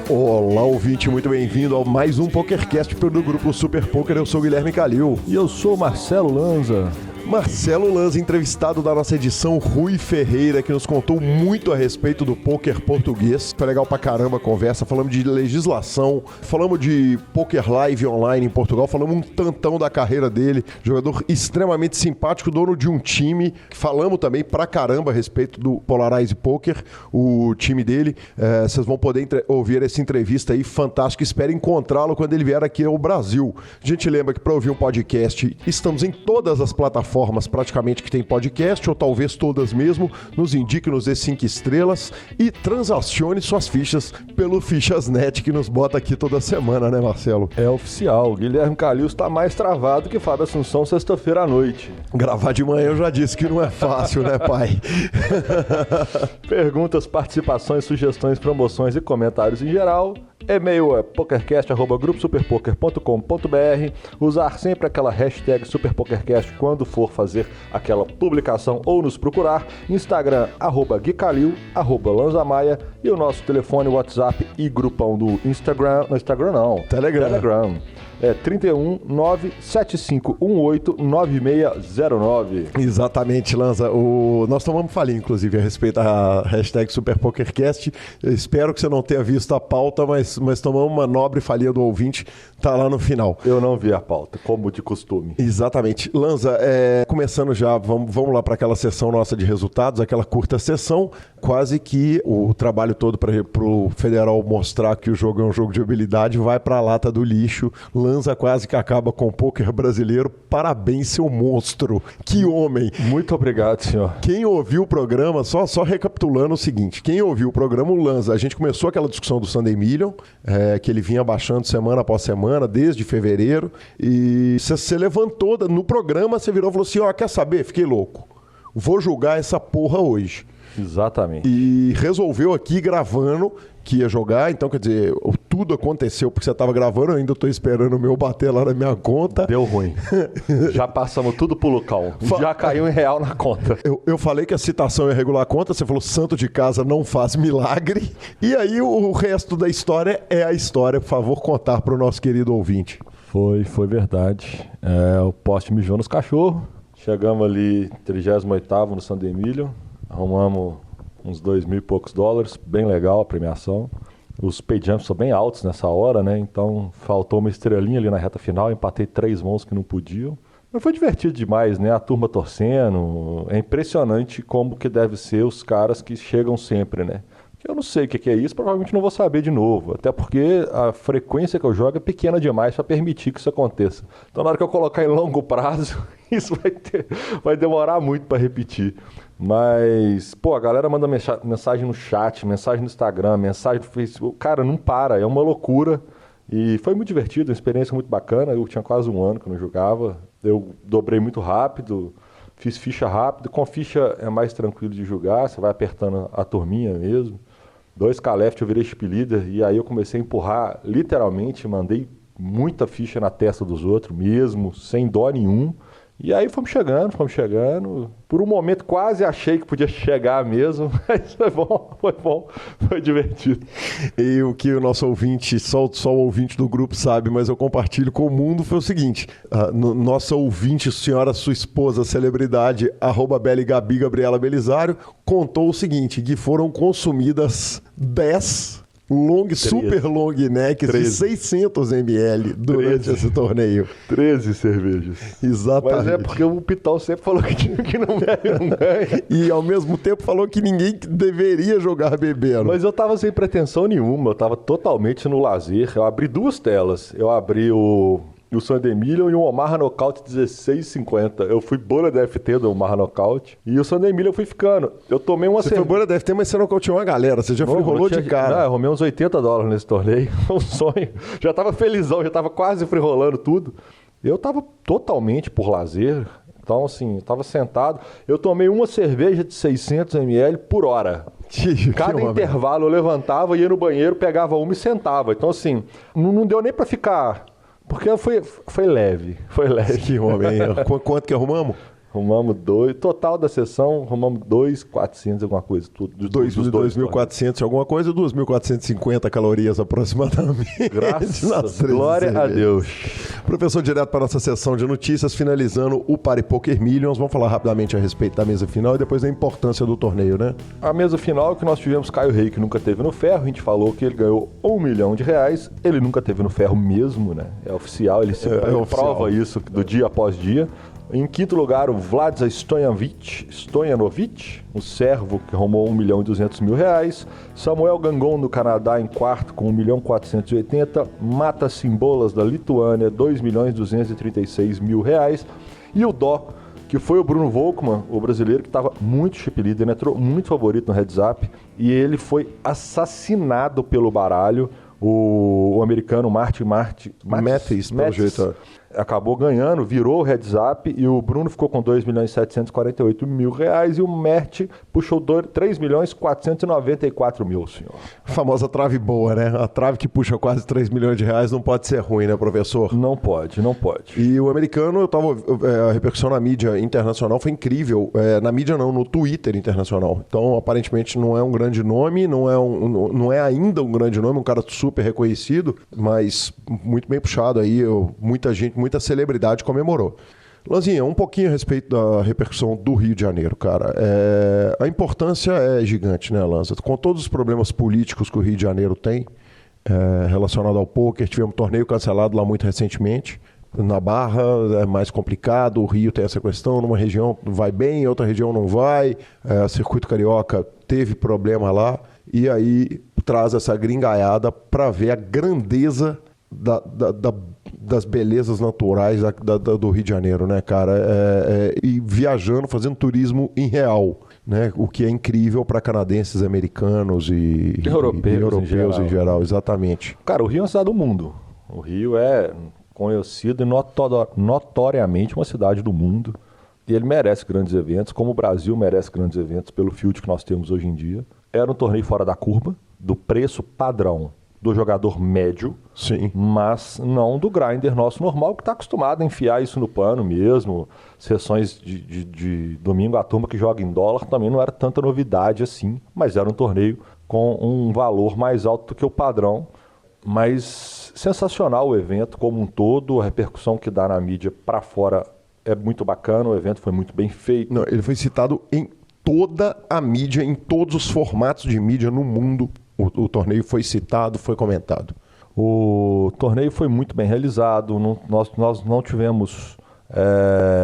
Olá, ouvinte, muito bem-vindo a mais um PokerCast do grupo Super Poker. Eu sou o Guilherme Calil. E eu sou o Marcelo Lanza. Marcelo Lanza, entrevistado da nossa edição, Rui Ferreira, que nos contou muito a respeito do poker português. Foi legal pra caramba a conversa, falamos de legislação, falamos de poker live online em Portugal, falamos um tantão da carreira dele, jogador extremamente simpático, dono de um time. Falamos também pra caramba a respeito do Polarize Poker, o time dele. Vocês vão poder ouvir essa entrevista aí fantástica. Espero encontrá-lo quando ele vier aqui ao Brasil. A gente lembra que para ouvir um podcast, estamos em todas as plataformas praticamente que tem podcast, ou talvez todas mesmo. Nos indique, nos dê 5 estrelas e transacione suas fichas pelo Fichas.net, que nos bota aqui toda semana, né, Marcelo? É oficial, o Guilherme Calil está mais travado que Fábio Assunção sexta-feira à noite. Gravar de manhã eu já disse que não é fácil, né, pai? Perguntas, participações, sugestões, promoções e comentários em geral. E-mail é pokercast@gruposuperpoker.com.br. Usar sempre aquela hashtag SuperPokerCast quando for fazer aquela publicação ou nos procurar. Instagram, @GuiCalil, @LanzaMaia e o nosso telefone, WhatsApp e grupão do Instagram. No Instagram não. Telegram. É 31 97518 9609. Exatamente, Lanza. Nós tomamos falinha, inclusive, a respeito da hashtag SuperPokerCast. Eu espero que você não tenha visto a pauta, mas tomamos uma nobre falinha do ouvinte. Tá lá no final. Eu não vi a pauta, como de costume. Exatamente. Lanza, começando já, vamos lá para aquela sessão nossa de resultados, aquela curta sessão. Quase que o trabalho todo para o Federal mostrar que o jogo é um jogo de habilidade vai para a lata do lixo. Lanza quase que acaba com o poker brasileiro. Parabéns, seu monstro. Que homem. Muito obrigado, senhor. Quem ouviu o programa, só recapitulando o seguinte, quem ouviu o programa, o Lanza, a gente começou aquela discussão do Sunday Million, que ele vinha baixando semana após semana, desde fevereiro, e você levantou no programa, você virou e falou assim, quer saber? Fiquei louco. Vou julgar essa porra hoje. Exatamente. E resolveu aqui gravando que ia jogar, então quer dizer, tudo aconteceu porque você estava gravando, eu ainda estou esperando o meu bater lá na minha conta. Deu ruim. Já passamos tudo pro local. Já caiu em real na conta. Eu falei que a citação ia regular a conta, você falou santo de casa não faz milagre. E aí o resto da história é a história. Por favor, contar para o nosso querido ouvinte. Foi verdade. O poste mijou nos cachorros. Chegamos ali, 38º no Sunday Million. Arrumamos uns 2.000 e poucos dólares, bem legal a premiação. Os pay jumps são bem altos nessa hora, né? Então faltou uma estrelinha ali na reta final, empatei 3 mãos que não podiam. Mas foi divertido demais, né? A turma torcendo. É impressionante como que deve ser os caras que chegam sempre, né? Eu não sei o que é isso, provavelmente não vou saber de novo. Até porque a frequência que eu jogo é pequena demais para permitir que isso aconteça. Então na hora que eu colocar em longo prazo, isso vai demorar muito para repetir. Mas, a galera manda mensagem no chat, mensagem no Instagram, mensagem no Facebook. Cara, não para, é uma loucura. E foi muito divertido, uma experiência muito bacana. Eu tinha quase 1 ano que eu não jogava. Eu dobrei muito rápido, fiz ficha rápido. Com ficha é mais tranquilo de jogar, você vai apertando a turminha mesmo. 2 caleft eu virei chip leader e aí eu comecei a empurrar, literalmente, mandei muita ficha na testa dos outros mesmo, sem dó nenhum. E aí fomos chegando. Por um momento quase achei que podia chegar mesmo, mas foi bom, foi divertido. E o que o nosso ouvinte, só o ouvinte do grupo sabe, mas eu compartilho com o mundo, foi o seguinte. Nossa ouvinte, senhora, sua esposa, celebridade, @BeliGabi, Gabriela Belisário, contou o seguinte, que foram consumidas 10 super long necks de 600 ml durante esse torneio. 13 cervejas. Exatamente. Mas é porque o Pitão sempre falou que não bebe, não ganha. E ao mesmo tempo falou que ninguém deveria jogar bebendo. Mas eu tava sem pretensão nenhuma, eu tava totalmente no lazer. Eu abri 2 telas. Eu abri o Sunday Million e o Omaha Knockout 16,50. Eu fui bolha da FT do Omaha Knockout e o Sunday Million eu fui ficando. Eu tomei uma... Você foi bolha da FT, mas você nocauteou uma galera. Você já rolou de cara. Eu arrumei uns 80 dólares nesse torneio. Um sonho. Já tava felizão, já tava quase free rolando tudo. Eu tava totalmente por lazer. Então, assim, eu tava sentado. Eu tomei uma cerveja de 600 ml por hora. Cada intervalo eu levantava, ia no banheiro, pegava uma e sentava. Então, assim, não deu nem pra ficar... Porque foi leve, foi leve. Que homem. Quanto que arrumamos? Arrumamos 2. Total da sessão, arrumamos 2.400, alguma coisa. Tudo, 2.400 alguma coisa, 2.450 calorias aproximadamente. Graças, glória a Deus. Professor, direto para a nossa sessão de notícias, finalizando o Party Poker Millions. Vamos falar rapidamente a respeito da mesa final e depois da importância do torneio, né? A mesa final é que nós tivemos Caio Rei, que nunca teve no ferro. A gente falou que ele ganhou R$1 milhão. Ele nunca teve no ferro mesmo, né? É oficial, ele se prova isso do dia após dia. Em quinto lugar, o Vlad Stojanovic, o servo, que arrumou R$1.200.000. Samuel Gangon, do Canadá, em quarto, com R$1.480.000. Mata Simbolas, da Lituânia, R$2.236.000. E o Dó, que foi o Bruno Volkmann, o brasileiro, que estava muito chip leader, entrou muito favorito no heads up, e ele foi assassinado pelo baralho. O americano Mathis, pelo jeito. Acabou ganhando, virou o heads up, e o Bruno ficou com R$2.748.000 e o Mert puxou R$3.494.000, senhor. A famosa trave boa, né? A trave que puxa quase R$3 milhões não pode ser ruim, né, professor? Não pode. E o americano, a repercussão na mídia internacional foi incrível. Na mídia não, no Twitter internacional. Então, aparentemente, não é um grande nome, não é ainda um grande nome, um cara super reconhecido, mas muito bem puxado aí, muita gente, muita celebridade comemorou. Lanzinha, um pouquinho a respeito da repercussão do Rio de Janeiro, cara. A importância é gigante, né, Lanza? Com todos os problemas políticos que o Rio de Janeiro tem, relacionado ao pôquer, tivemos um torneio cancelado lá muito recentemente. Na Barra é mais complicado, o Rio tem essa questão, numa região vai bem, outra região não vai. Circuito Carioca teve problema lá, e aí traz essa gringaiada para ver a grandeza das belezas naturais do Rio de Janeiro, né, cara? E viajando, fazendo turismo em real, né? O que é incrível para canadenses, americanos e europeus em geral, exatamente. Cara, o Rio é uma cidade do mundo. O Rio é conhecido e notoriamente uma cidade do mundo. E ele merece grandes eventos, como o Brasil merece grandes eventos pelo field que nós temos hoje em dia. Era um torneio fora da curva, do preço padrão do jogador médio, sim, mas não do grinder nosso normal, que está acostumado a enfiar isso no pano mesmo. Sessões de domingo, a turma que joga em dólar também não era tanta novidade assim, mas era um torneio com um valor mais alto do que o padrão. Mas sensacional o evento como um todo, a repercussão que dá na mídia para fora é muito bacana, o evento foi muito bem feito. Não, ele foi citado em toda a mídia, em todos os formatos de mídia no mundo. O torneio foi citado, foi comentado. O torneio foi muito bem realizado, nós não tivemos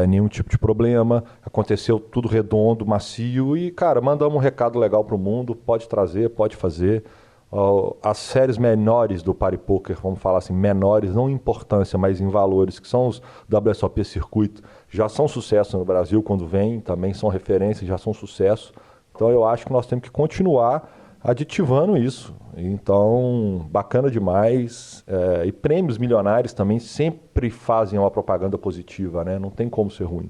nenhum tipo de problema, aconteceu tudo redondo, macio e, cara, mandamos um recado legal para o mundo, pode trazer, pode fazer. As séries menores do Party Poker, vamos falar assim, menores, não em importância, mas em valores, que são os WSOP Circuito, já são sucesso no Brasil quando vem, também são referências, já são sucesso. Então eu acho que nós temos que continuar aditivando isso. Então, bacana demais. E prêmios milionários também sempre fazem uma propaganda positiva, né? Não tem como ser ruim.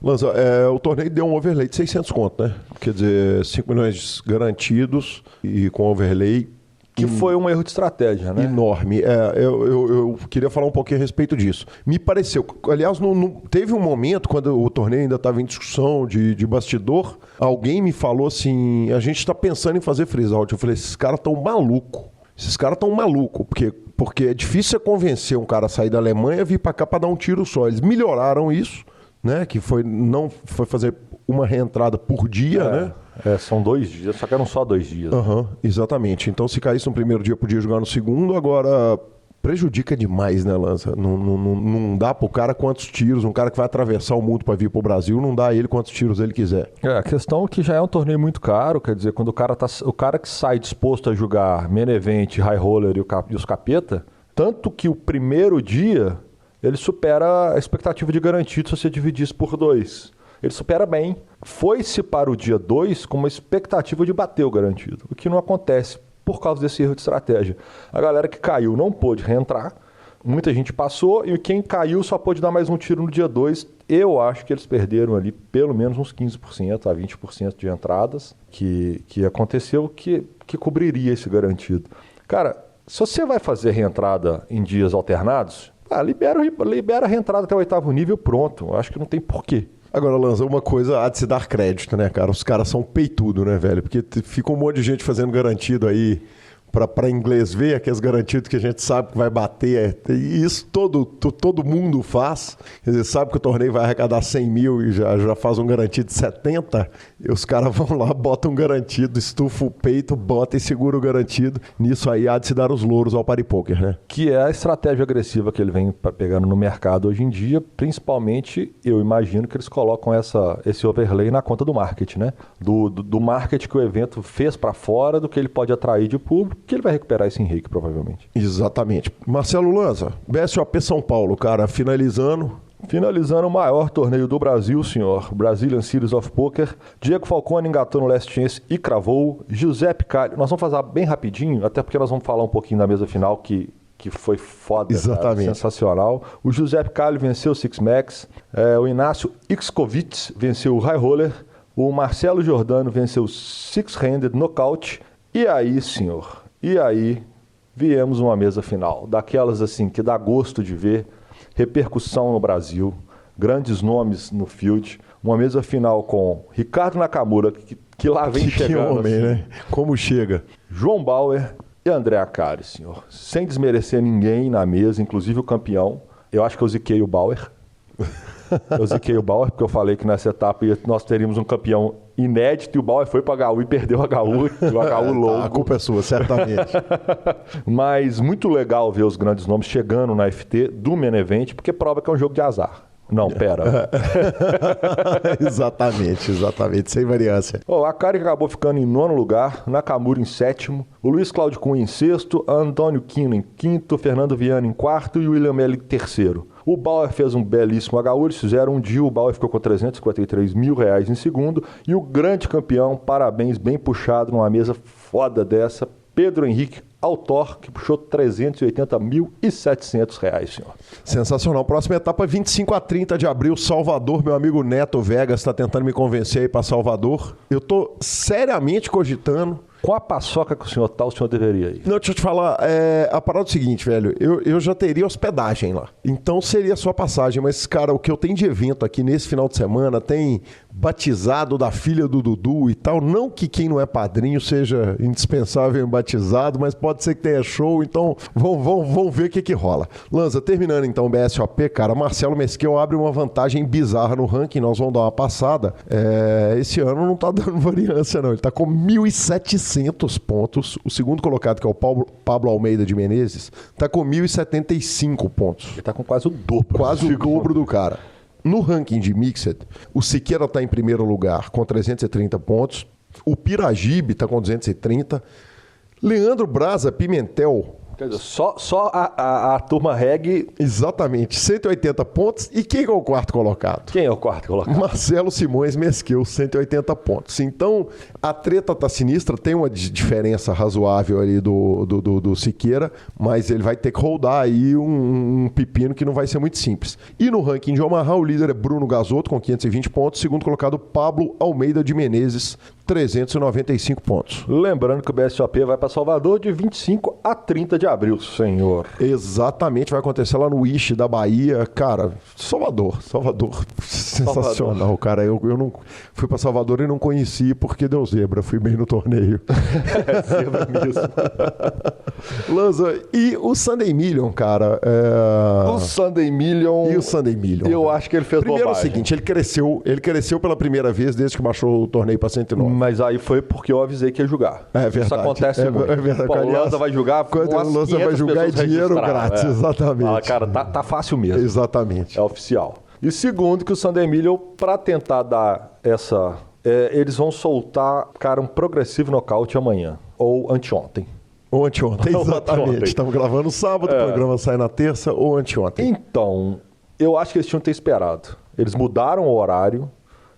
Lanza, o torneio deu um overlay de 600 conto, né? Quer dizer, 5 milhões garantidos e com overlay. Que foi um erro de estratégia, né? Enorme. Eu queria falar um pouquinho a respeito disso. Me pareceu, aliás, teve um momento, quando o torneio ainda estava em discussão de bastidor, alguém me falou assim, a gente está pensando em fazer freeze-out. Eu falei, esses caras estão malucos. Porque é difícil você convencer um cara a sair da Alemanha e vir para cá para dar um tiro só. Eles melhoraram isso, né? Que não foi fazer uma reentrada por dia, né? São 2 dias, só que eram só 2 dias. Exatamente. Então, se caísse no primeiro dia, podia jogar no segundo. Agora, prejudica demais, né, Lanza? Não dá pro cara quantos tiros. Um cara que vai atravessar o mundo para vir pro Brasil, não dá a ele quantos tiros ele quiser. A questão é que já é um torneio muito caro. Quer dizer, quando o cara que sai disposto a jogar main event, high roller e os capeta, tanto que o primeiro dia ele supera a expectativa de garantido se você dividir isso por 2. Ele supera bem. Foi-se para o dia 2 com uma expectativa de bater o garantido, o que não acontece por causa desse erro de estratégia. A galera que caiu não pôde reentrar, muita gente passou e quem caiu só pôde dar mais um tiro no dia 2. Eu acho que eles perderam ali pelo menos uns 15% a 20% de entradas que aconteceu que cobriria esse garantido. Cara, se você vai fazer reentrada em dias alternados, libera a reentrada até o 8º nível, pronto. Eu acho que não tem porquê. Agora, Lanza, uma coisa há de se dar crédito, né, cara? Os caras são peitudo, né, velho? Porque fica um monte de gente fazendo garantido aí para inglês ver, aqueles garantidos que a gente sabe que vai bater. E isso todo mundo faz. Quer dizer, sabe que o torneio vai arrecadar 100 mil e já faz um garantido de 70. E os caras vão lá, botam um garantido, estufa o peito, bota e segura o garantido. Nisso aí há de se dar os louros ao paripoker, né? Que é a estratégia agressiva que ele vem pegando no mercado hoje em dia. Principalmente, eu imagino que eles colocam esse overlay na conta do marketing, né? Do marketing que o evento fez para fora, do que ele pode atrair de público, que ele vai recuperar esse Henrique, provavelmente. Exatamente. Marcelo Lanza, BSOP São Paulo, cara, finalizando o maior torneio do Brasil, senhor. Brazilian Series of Poker. Diego Falcone engatou no Last Chance e cravou. Giuseppe Calli. Nós vamos fazer bem rapidinho, até porque nós vamos falar um pouquinho da mesa final, que foi foda. Exatamente. Cara, sensacional. O Giuseppe Calli venceu o Six Max. O Inácio Ixkovitz venceu o High Roller. O Marcelo Giordano venceu o Six Handed Knockout. E aí, senhor... E aí, viemos uma mesa final, daquelas assim que dá gosto de ver, repercussão no Brasil, grandes nomes no field, uma mesa final com Ricardo Nakamura, que lá vem chegando. Que homem, assim, né? Como chega? João Bauer e André Acari, senhor. Sem desmerecer ninguém na mesa, inclusive o campeão. Eu acho que eu ziquei o Bauer. Eu ziquei o Bauer, porque eu falei que nessa etapa nós teríamos um campeão inédito, e o Bauer foi para HU e perdeu a HU, o HU louco. A culpa é sua, certamente. Mas muito legal ver os grandes nomes chegando na FT do Main Event, porque prova que é um jogo de azar. Não, pera. Exatamente, sem variância. A Akari acabou ficando em 9º lugar, Nakamura em 7º, o Luiz Cláudio Cunha em 6º, Antônio Quino em 5º, Fernando Viana em 4º e o William Melli em 3º. O Bauer fez um belíssimo HU, eles fizeram um deal, o Bauer ficou com R$353 mil em 2º, e o grande campeão, parabéns, bem puxado numa mesa foda dessa, Pedro Henrique Autor, que puxou R$380.700, senhor. Sensacional. Próxima etapa, 25 a 30 de abril, Salvador. Meu amigo Neto Vegas está tentando me convencer aí para Salvador. Eu tô seriamente cogitando. Com a paçoca que o senhor deveria ir. Não, deixa eu te falar, a parada é o seguinte, velho, eu já teria hospedagem lá, então seria só passagem, mas, cara, o que eu tenho de evento aqui nesse final de semana, tem batizado da filha do Dudu e tal, não que quem não é padrinho seja indispensável em batizado, mas pode ser que tenha show, então vamos ver o que rola. Lanza, terminando então o BSOP, cara, Marcelo Mesquil abre uma vantagem bizarra no ranking, nós vamos dar uma passada, esse ano não tá dando variância não, ele tá com 1.700 pontos. O segundo colocado, que é o Pablo Almeida de Menezes, está com 1.075 pontos. Ele está com quase o dobro. Quase o dobro do cara. No ranking de Mixed, o Siqueira está em primeiro lugar com 330 pontos. O Piragibe está com 230. Leandro Braza Pimentel... Quer dizer, só a turma reg... Exatamente, 180 pontos. E quem é o quarto colocado? Quem é o quarto colocado? Marcelo Simões Mesquil, 180 pontos. Então, a treta tá sinistra, tem uma diferença razoável ali do Siqueira, mas ele vai ter que rodar aí um pepino que não vai ser muito simples. E no ranking de Omaha, o líder é Bruno Gasotto, com 520 pontos. Segundo colocado, Pablo Almeida de Menezes, 395 pontos. Lembrando que o BSOP vai para Salvador de 25 a 30 de abril, senhor. Exatamente, vai acontecer lá no Ishi da Bahia. Cara, Salvador. Sensacional, cara. Eu não fui para Salvador e não conheci porque deu zebra. Fui bem no torneio. Zebra mesmo. Lanza, e o Sunday Million, cara? O Sunday Million... E o Sunday Million? Eu acho que ele fez Primeiro bobagem. é o seguinte, ele cresceu pela primeira vez desde que baixou o torneio para 109. Mas aí foi porque eu avisei que ia julgar. É verdade. Isso acontece muito. É verdade. Pô, o Lanza vai julgar, quando o Lanza vai julgar é dinheiro grátis, exatamente. Cara, tá fácil mesmo. Exatamente. É oficial. E segundo, que o Sunday Million, para tentar dar essa... eles vão soltar, cara, um progressivo nocaute amanhã. Ou anteontem. Ou anteontem, exatamente. Estamos gravando sábado, o programa sai na terça ou anteontem. Então, eu acho que eles tinham que ter esperado. Eles mudaram o horário,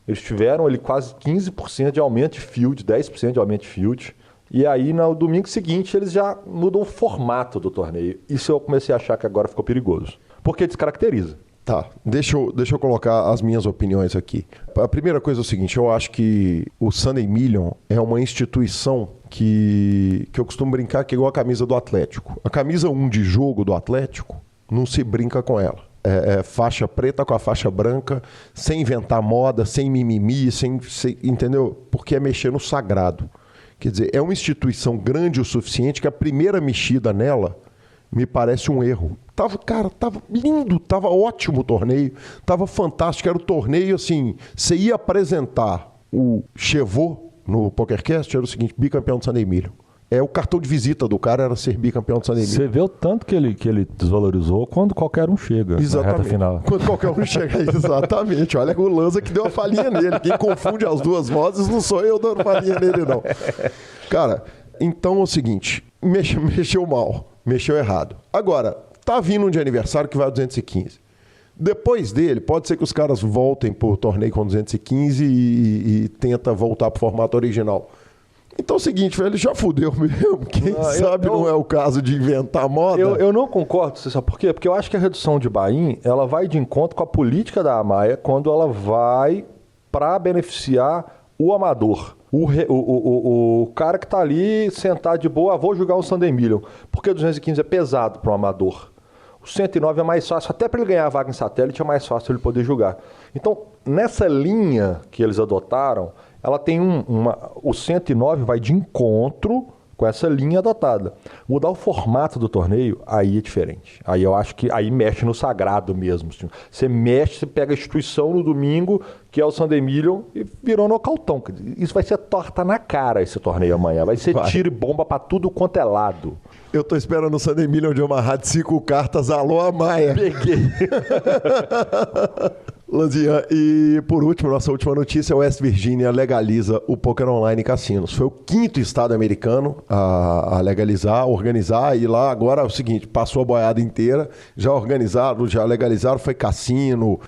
eles tiveram ali quase 15% de aumento de field, 10% de aumento de field. E aí, no domingo seguinte, eles já mudam o formato do torneio. Isso eu comecei a achar que agora ficou perigoso. Porque descaracteriza. Tá, deixa eu colocar as minhas opiniões aqui. A primeira coisa é o seguinte, eu acho que o Sunday Million é uma instituição que eu costumo brincar que é igual a camisa do Atlético. A camisa 1 de jogo do Atlético, não se brinca com ela. faixa preta com a faixa branca, sem inventar moda, sem mimimi, entendeu? Porque é mexer no sagrado. Quer dizer, é uma instituição grande o suficiente que a primeira mexida nela me parece um erro. Tava lindo, tava ótimo o torneio, tava fantástico, era o torneio assim, você ia apresentar o Chevaux no PokerCast, era o seguinte, bicampeão do Sunday Million. O cartão de visita do cara era ser bicampeão do Sunday Million. Você vê o tanto que ele desvalorizou quando qualquer um chega na reta final. Quando qualquer um chega, exatamente. Olha o Lanza que deu a falinha nele. Quem confunde as duas vozes não sou eu dando falinha nele, não. Cara, então é o seguinte, mexeu mal, mexeu errado. Agora, tá vindo um de aniversário que vai a 215. Depois dele, pode ser que os caras voltem pro torneio com 215 e tenta voltar pro formato original. Então é o seguinte, velho, já fudeu mesmo. Quem sabe não é o caso de inventar moda. Eu não concordo, você sabe por quê? Porque eu acho que a redução de buy-in, ela vai de encontro com a política da AMAIA quando ela vai para beneficiar o amador. O cara que tá ali sentado de boa, vou jogar um Sunday Million. Porque o 215 é pesado para o amador. O 109 é mais fácil, até para ele ganhar a vaga em satélite é mais fácil ele poder jogar. Então, nessa linha que eles adotaram, ela tem o 109 vai de encontro com essa linha adotada. Mudar o formato do torneio, aí é diferente. Aí eu acho que aí mexe no sagrado mesmo. Você mexe, você pega a instituição no domingo, que é o Sunday Million, e virou nocautão. Isso vai ser torta na cara, esse torneio amanhã. Vai ser tiro e bomba pra tudo quanto é lado. Eu tô esperando o Sunday Million de amarrar de 5 cartas. Alô, Amaia. Peguei. Lanzinha, e por último, nossa última notícia, West Virginia legaliza o poker online em cassinos. Foi o 5º estado americano a legalizar, a organizar, e lá agora é o seguinte, passou a boiada inteira, já organizaram, já legalizaram, foi cassino,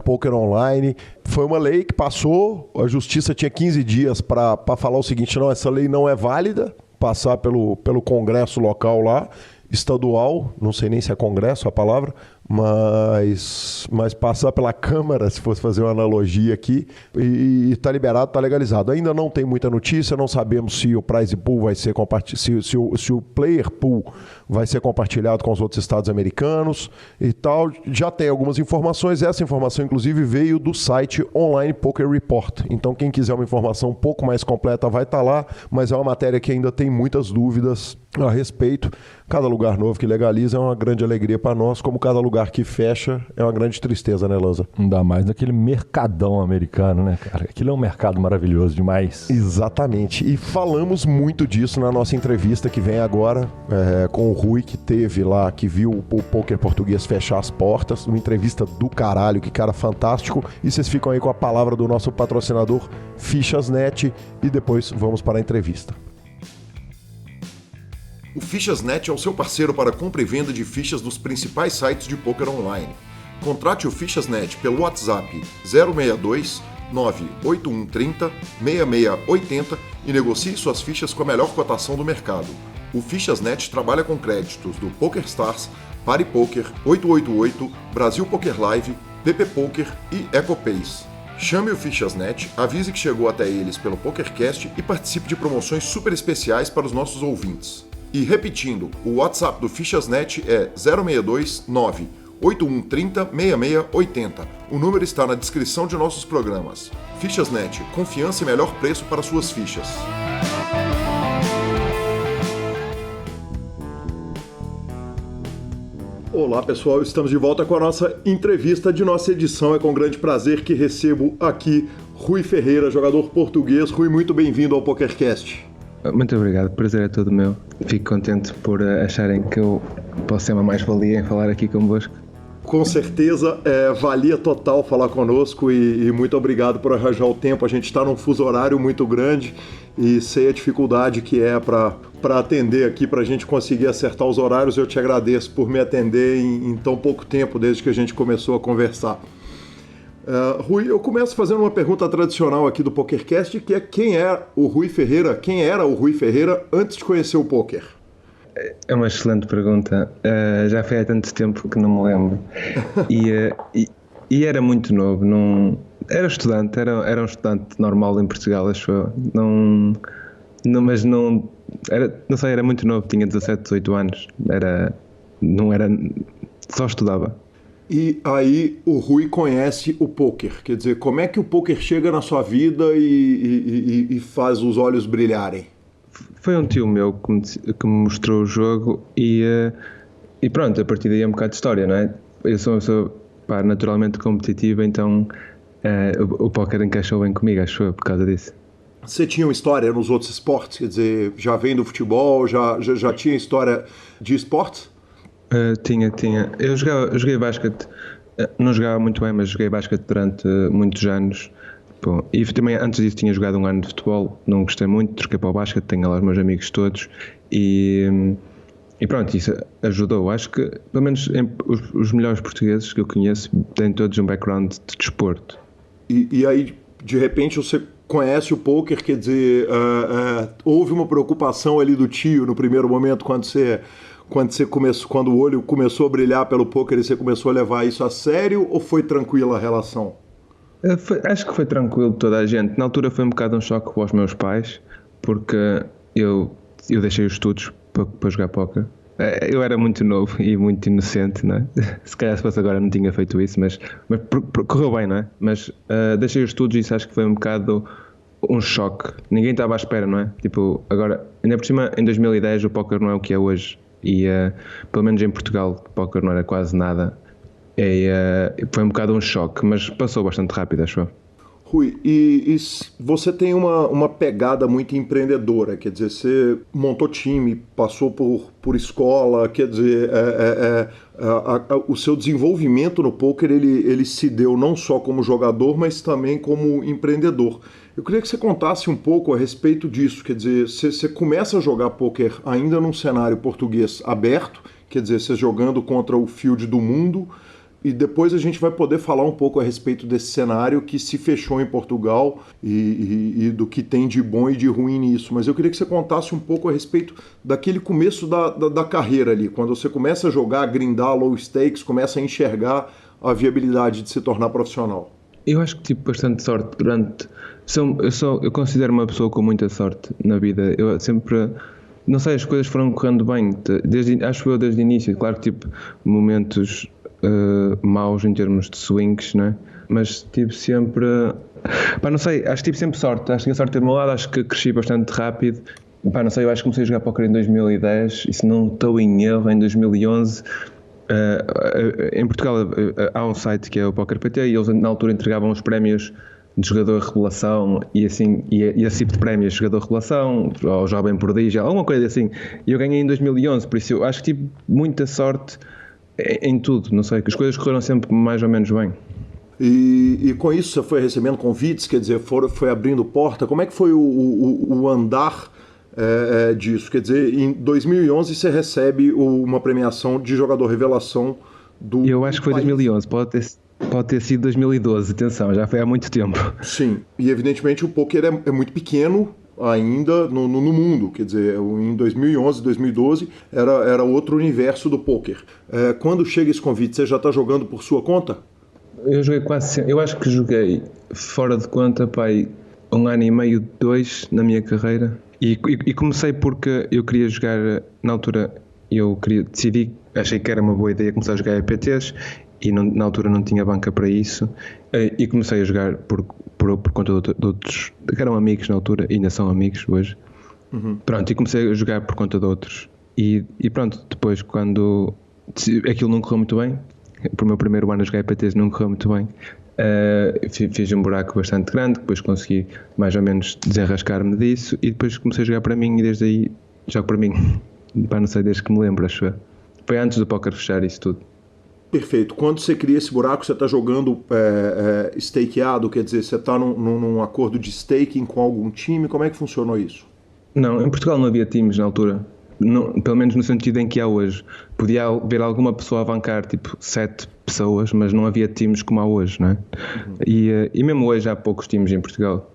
poker online. Foi uma lei que passou, a justiça tinha 15 dias para falar o seguinte, não, essa lei não é válida, passar pelo Congresso local lá, estadual, não sei nem se é Congresso a palavra, mas passar pela Câmara, se fosse fazer uma analogia aqui, e está liberado, está legalizado. Ainda não tem muita notícia, não sabemos se o prize pool vai ser compartilhado, se o player pool vai ser compartilhado com os outros estados americanos e tal. Já tem algumas informações, essa informação inclusive veio do site Online Poker Report. Então quem quiser uma informação um pouco mais completa vai estar lá, mas é uma matéria que ainda tem muitas dúvidas a respeito. Cada lugar novo que legaliza é uma grande alegria para nós, como cada lugar que fecha é uma grande tristeza, né, Lanza? Ainda mais naquele mercadão americano, né, cara? Aquilo é um mercado maravilhoso demais. Exatamente. E falamos muito disso na nossa entrevista que vem agora com o Rui, que teve lá, que viu o poker português fechar as portas. Uma entrevista do caralho, que cara fantástico. E vocês ficam aí com a palavra do nosso patrocinador, Fichas.net, e depois vamos para a entrevista. O Fichas.net é o seu parceiro para compra e venda de fichas dos principais sites de poker online. Contrate o Fichas.net pelo WhatsApp 062 98130 6680 e negocie suas fichas com a melhor cotação do mercado. O Fichas.net trabalha com créditos do PokerStars, PariPoker, 888, Brasil Poker Live, PP Poker e EcoPace. Chame o Fichas.net, avise que chegou até eles pelo PokerCast e participe de promoções super especiais para os nossos ouvintes. E repetindo, o WhatsApp do Fichas.net é 062 98130 6680. O número está na descrição de nossos programas. Fichas.net, confiança e melhor preço para suas fichas. Olá pessoal, estamos de volta com a nossa entrevista de nossa edição. É com grande prazer que recebo aqui Rui Ferreira, jogador português. Rui, muito bem-vindo ao PokerCast. Muito obrigado, o prazer é todo meu. Fico contente por acharem que eu posso ser uma mais-valia em falar aqui convosco. Com certeza, valia total falar conosco e muito obrigado por arranjar o tempo. A gente está num fuso horário muito grande e sei a dificuldade que é para atender aqui, para a gente conseguir acertar os horários. Eu te agradeço por me atender em tão pouco tempo, desde que a gente começou a conversar. Rui, eu começo fazendo uma pergunta tradicional aqui do PokerCast, que é quem era o Rui Ferreira antes de conhecer o poker? É uma excelente pergunta. Já foi há tanto tempo que não me lembro. E era muito novo. Não, era estudante, era um estudante normal em Portugal, acho eu. Era muito novo, tinha 17, 18 anos. Só estudava. E aí o Rui conhece o pôquer. Quer dizer, como é que o pôquer chega na sua vida e faz os olhos brilharem? Foi um tio meu que me mostrou o jogo e pronto, a partir daí é um bocado de história, não é? Eu sou uma pessoa naturalmente competitiva, então o póquer encaixou bem comigo, acho eu, por causa disso. Você tinha uma história nos outros esportes? Quer dizer, já vem do futebol, já tinha história de esportes? Tinha. Eu joguei basquete, não jogava muito bem, mas joguei basquete durante muitos anos. Bom, e também antes disso tinha jogado um ano de futebol, não gostei muito, troquei para o basquete, tenho lá os meus amigos todos e pronto, isso ajudou. Acho que, pelo menos os melhores portugueses que eu conheço têm todos um background de desporto. E aí, de repente, você conhece o pôquer, quer dizer, houve uma preocupação ali do tio no primeiro momento, quando o olho começou a brilhar pelo pôquer e você começou a levar isso a sério, ou foi tranquila a relação? Acho que foi tranquilo toda a gente. Na altura foi um bocado um choque para os meus pais, porque eu deixei os estudos para jogar póquer. Eu era muito novo e muito inocente, não é? Se calhar se fosse agora não tinha feito isso, mas correu bem, não é? Mas deixei os estudos e isso acho que foi um bocado um choque. Ninguém estava à espera, não é? Tipo, agora, ainda por cima, em 2010 o póquer não é o que é hoje e pelo menos em Portugal o póquer não era quase nada. Foi um bocado um choque, mas passou bastante rápido, acho eu. Rui, e você tem uma pegada muito empreendedora, quer dizer, você montou time, passou por escola, quer dizer, o seu desenvolvimento no pôquer, ele se deu não só como jogador, mas também como empreendedor. Eu queria que você contasse um pouco a respeito disso, quer dizer, você começa a jogar pôquer ainda num cenário português aberto, quer dizer, você jogando contra o field do mundo, e depois a gente vai poder falar um pouco a respeito desse cenário que se fechou em Portugal e do que tem de bom e de ruim nisso. Mas eu queria que você contasse um pouco a respeito daquele começo da carreira ali, quando você começa a jogar, a grindar low stakes, começa a enxergar a viabilidade de se tornar profissional. Eu acho que tive bastante sorte durante... Eu considero uma pessoa com muita sorte na vida. Eu sempre... Não sei, as coisas foram correndo bem, acho eu desde o início. Claro que tive momentos maus em termos de swings, né? Mas tive sempre... não sei, acho que tive sempre sorte. Acho que a sorte teve do meu lado, acho que cresci bastante rápido. Não sei, eu acho que comecei a jogar póquer em 2010 e se não estou em erro, em 2011... em Portugal há um site que é o Poker PT e eles na altura entregavam os prémios de jogador revelação e assim, e esse tipo de prémios, jogador revelação ou jovem prodígio, alguma coisa assim, e eu ganhei em 2011, por isso eu acho que tive muita sorte em tudo, não sei, que as coisas correram sempre mais ou menos bem. E com isso você foi recebendo convites, quer dizer, foi abrindo porta, como é que foi o andar disso? Quer dizer, em 2011 você recebe uma premiação de jogador revelação do Eu acho que foi país. 2011, pode ter sido 2012, atenção, já foi há muito tempo. Sim, e evidentemente o poker é muito pequeno ainda no mundo, quer dizer, em 2011, 2012 era outro universo do poker. Quando chega esse convite, você já está jogando por sua conta? Eu joguei quase sempre, eu acho que joguei fora de conta, pai, 1 ano e meio, 2 na minha carreira. E comecei porque eu queria jogar, na altura decidi, achei que era uma boa ideia começar a jogar EPTs e na altura não tinha banca para isso e comecei a jogar por conta de outros que eram amigos na altura e ainda são amigos hoje. Pronto, e comecei a jogar por conta de outros e pronto, depois quando aquilo não correu muito bem, por meu primeiro ano a jogar EPTs não correu muito bem. Fiz um buraco bastante grande, depois consegui mais ou menos desenrascar-me disso e depois comecei a jogar para mim e desde aí jogo para mim. Não sei, desde que me lembro, acho. Foi antes do póquer fechar isso tudo. Perfeito. Quando você cria esse buraco, você está jogando stakeado, quer dizer, você está num acordo de staking com algum time, como é que funcionou isso? Não, em Portugal não havia times na altura. Não, pelo menos no sentido em que há hoje. Podia haver alguma pessoa a bancar, tipo 7 pessoas, mas não havia times como há hoje, não é? E mesmo hoje há poucos times em Portugal.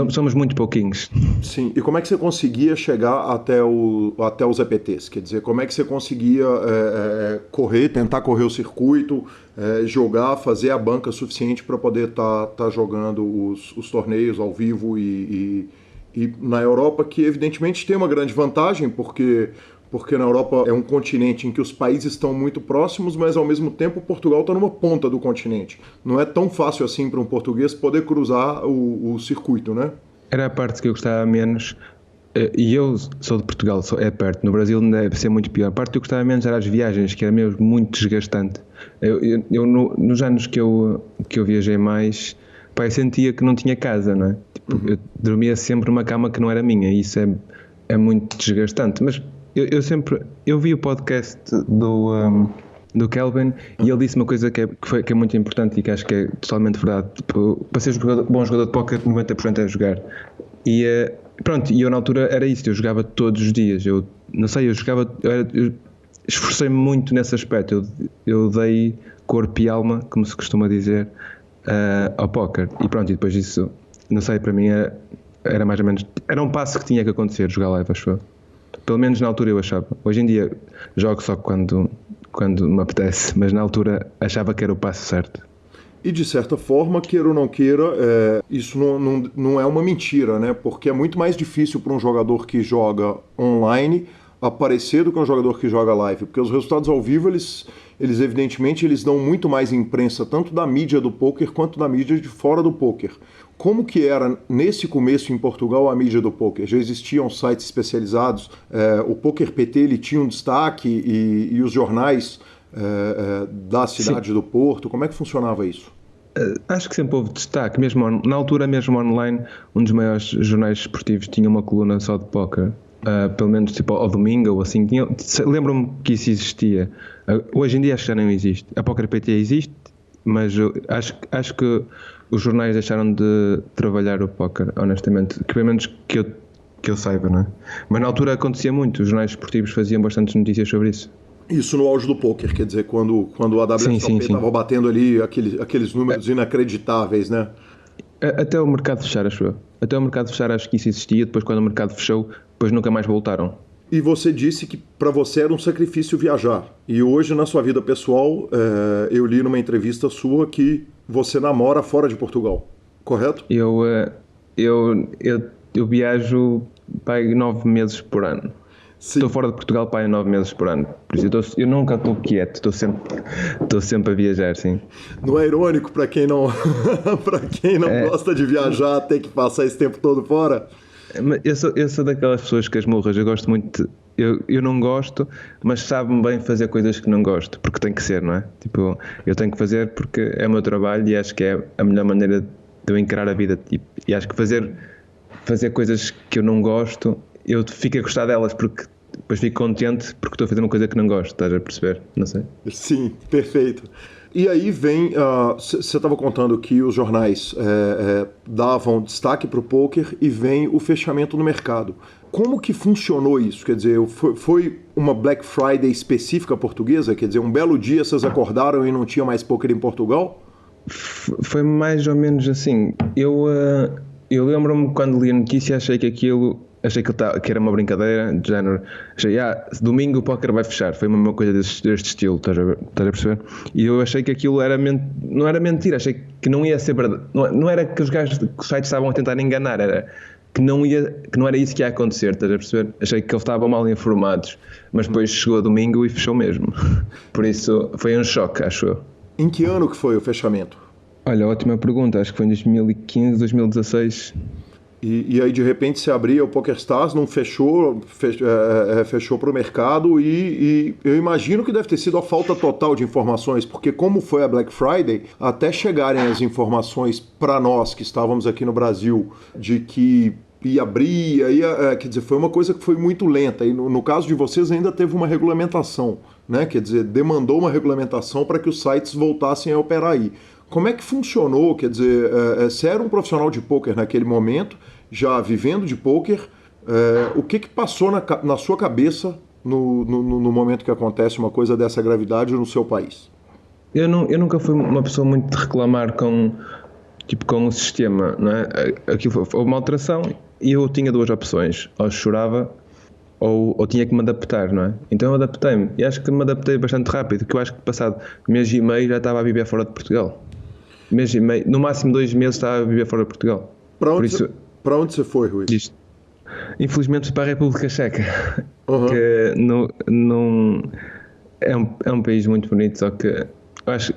Somos muito pouquinhos. Sim, e como é que você conseguia chegar até os EPTs? Quer dizer, como é que você conseguia tentar correr o circuito, jogar, fazer a banca suficiente para poder tá jogando os torneios ao vivo e na Europa, que evidentemente tem uma grande vantagem, porque Porque na Europa é um continente em que os países estão muito próximos, mas ao mesmo tempo Portugal está numa ponta do continente. Não é tão fácil assim para um português poder cruzar o circuito, né? Era a parte que eu gostava menos, e eu sou de Portugal, é perto, no Brasil deve ser muito pior. A parte que eu gostava menos era as viagens, que era mesmo muito desgastante. Nos anos que eu viajei mais, pá, eu sentia que não tinha casa, não é? Tipo, eu dormia sempre numa cama que não era minha, e isso é muito desgastante. Mas eu vi o podcast do Kelvin e ele disse uma coisa que é muito importante e que acho que é totalmente verdade. Tipo, para ser bom jogador de póquer, 90% é jogar. E pronto, e eu na altura era isso, eu jogava todos os dias. Eu esforcei-me muito nesse aspecto. Eu dei corpo e alma, como se costuma dizer, ao póquer. E pronto, e depois disso, não sei, para mim era mais ou menos. Era um passo que tinha que acontecer, jogar live, acho eu. Pelo menos na altura eu achava. Hoje em dia jogo só quando me apetece, mas na altura achava que era o passo certo. E de certa forma, queira ou não queira, isso não é uma mentira, né? Porque é muito mais difícil para um jogador que joga online aparecer do que um jogador que joga live. Porque os resultados ao vivo, eles evidentemente, eles dão muito mais imprensa, tanto da mídia do poker quanto da mídia de fora do poker. Como que era, nesse começo em Portugal, a mídia do poker? Já existiam sites especializados? O Poker PT ele tinha um destaque e os jornais da cidade do Porto? Como é que funcionava isso? Acho que sempre houve destaque. Mesmo na altura, mesmo online, um dos maiores jornais esportivos tinha uma coluna só de poker. Pelo menos tipo ao domingo ou assim. Lembro-me que isso existia. Hoje em dia acho que já não existe. A Poker PT existe, mas acho que os jornais deixaram de trabalhar o póquer, honestamente, que pelo menos que eu saiba, não é? Mas na altura acontecia muito, os jornais esportivos faziam bastantes notícias sobre isso. Isso no auge do póquer, quer dizer, quando a WSOP estava batendo ali aqueles números inacreditáveis, né? Até o mercado fechar, acho eu. Até o mercado fechar acho que isso existia, depois quando o mercado fechou, depois nunca mais voltaram. E você disse que para você era um sacrifício viajar. E hoje, na sua vida pessoal, eu li numa entrevista sua que você namora fora de Portugal, correto? Eu viajo para 9 meses por ano. Estou fora de Portugal para 9 meses por ano. Por isso eu nunca estou quieto, estou sempre a viajar, sim. Não é irônico para quem não gosta de viajar, ter que passar esse tempo todo fora? Eu sou daquelas pessoas que as murras, eu gosto muito eu não gosto, mas sabe-me bem fazer coisas que não gosto, porque tem que ser, não é? Tipo, eu tenho que fazer porque é o meu trabalho e acho que é a melhor maneira de eu encarar a vida. E acho que fazer coisas que eu não gosto, eu fico a gostar delas porque depois fico contente porque estou a fazer uma coisa que não gosto, estás a perceber? Não sei. Sim, perfeito. E aí vem, você estava contando que os jornais davam destaque para o poker e vem o fechamento no mercado. Como que funcionou isso? Quer dizer, foi uma Black Friday específica portuguesa? Quer dizer, um belo dia vocês acordaram e não tinha mais poker em Portugal? Foi mais ou menos assim. Eu lembro-me quando li a notícia, achei que era uma brincadeira, de género, domingo o póquer vai fechar, foi uma coisa deste estilo, estás a perceber? E eu achei que aquilo não era mentira, achei que não ia ser verdade, não era que os gajos que os sites estavam a tentar enganar, era que não era isso que ia acontecer, estás a perceber? Achei que eles estavam mal informados, mas depois chegou domingo e fechou mesmo, por isso foi um choque, acho eu. Em que ano que foi o fechamento? Olha, ótima pergunta, acho que foi em 2015, 2016... E aí de repente se abria o PokerStars, não fechou para o mercado e eu imagino que deve ter sido a falta total de informações, porque como foi a Black Friday, até chegarem as informações para nós que estávamos aqui no Brasil de que ia abrir, quer dizer, foi uma coisa que foi muito lenta e no caso de vocês ainda teve uma regulamentação, né? Quer dizer, demandou uma regulamentação para que os sites voltassem a operar aí. Como é que funcionou? Quer dizer, você era um profissional de pôquer naquele momento, já vivendo de pôquer, o que passou na sua cabeça no momento que acontece uma coisa dessa gravidade no seu país? Eu nunca fui uma pessoa muito de reclamar com o sistema, não é? Aquilo foi uma alteração e eu tinha duas opções, ou chorava ou tinha que me adaptar, não é? Então eu adaptei-me e acho que me adaptei bastante rápido, que eu acho que passado mês e meio já estava a viver fora de Portugal. Mês e meio, no máximo 2 meses estava a viver fora de Portugal. Para onde você foi, Rui? Infelizmente fui para a República Checa. que não é um país muito bonito, só que eu acho,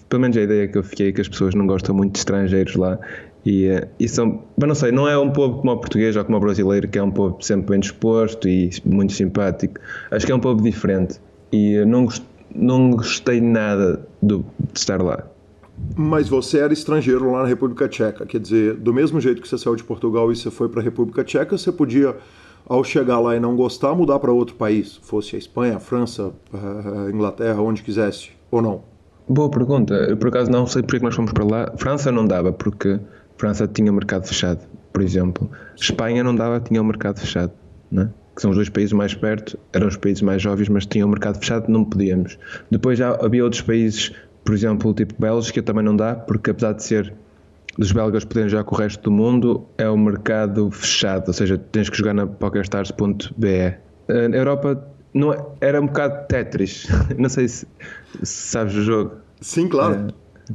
pelo menos a ideia que eu fiquei é que as pessoas não gostam muito de estrangeiros lá e são, mas não sei, não é um povo como o português ou como o brasileiro, que é um povo sempre bem disposto e muito simpático. Acho que é um povo diferente e eu não gostei nada de estar lá. Mas você era estrangeiro lá na República Tcheca, quer dizer, do mesmo jeito que você saiu de Portugal e você foi para a República Tcheca, você podia, ao chegar lá e não gostar, mudar para outro país, fosse a Espanha, a França, a Inglaterra, onde quisesse, ou não? Boa pergunta. Eu, por acaso, não sei porque é que nós fomos para lá. França não dava, porque França tinha o mercado fechado, por exemplo. Espanha não dava, tinha o mercado fechado, né? Que são os dois países mais perto, eram os países mais óbvios, mas tinham o mercado fechado, não podíamos. Depois já havia outros países, por exemplo, tipo Bélgica, também não dá, porque apesar de ser dos belgas poderem jogar com o resto do mundo, é um mercado fechado, ou seja, tens que jogar na PokerStars.be. Na Europa não era um bocado Tetris, não sei se sabes o jogo. Sim, claro.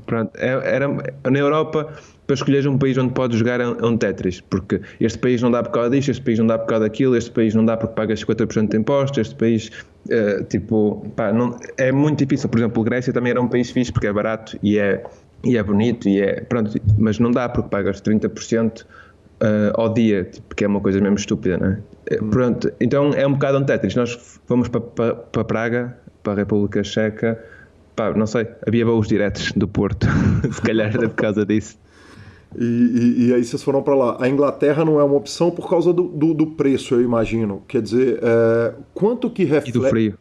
Pronto, era na Europa, para escolheres um país onde podes jogar é um Tetris, porque este país não dá por causa disto, este país não dá por causa daquilo, este país não dá porque pagas 50% de impostos, este país, é muito difícil. Por exemplo, Grécia também era um país fixe porque é barato e é bonito, pronto, mas não dá porque pagas 30% ao dia, tipo, que é uma coisa mesmo estúpida, não é? Pronto, então é um bocado um Tetris. Nós fomos para Praga, para a República Checa, não sei, havia voos diretos do Porto, se calhar era por causa disso. E aí vocês foram para lá. A Inglaterra não é uma opção por causa do preço, eu imagino. Quer dizer, quanto que reflete...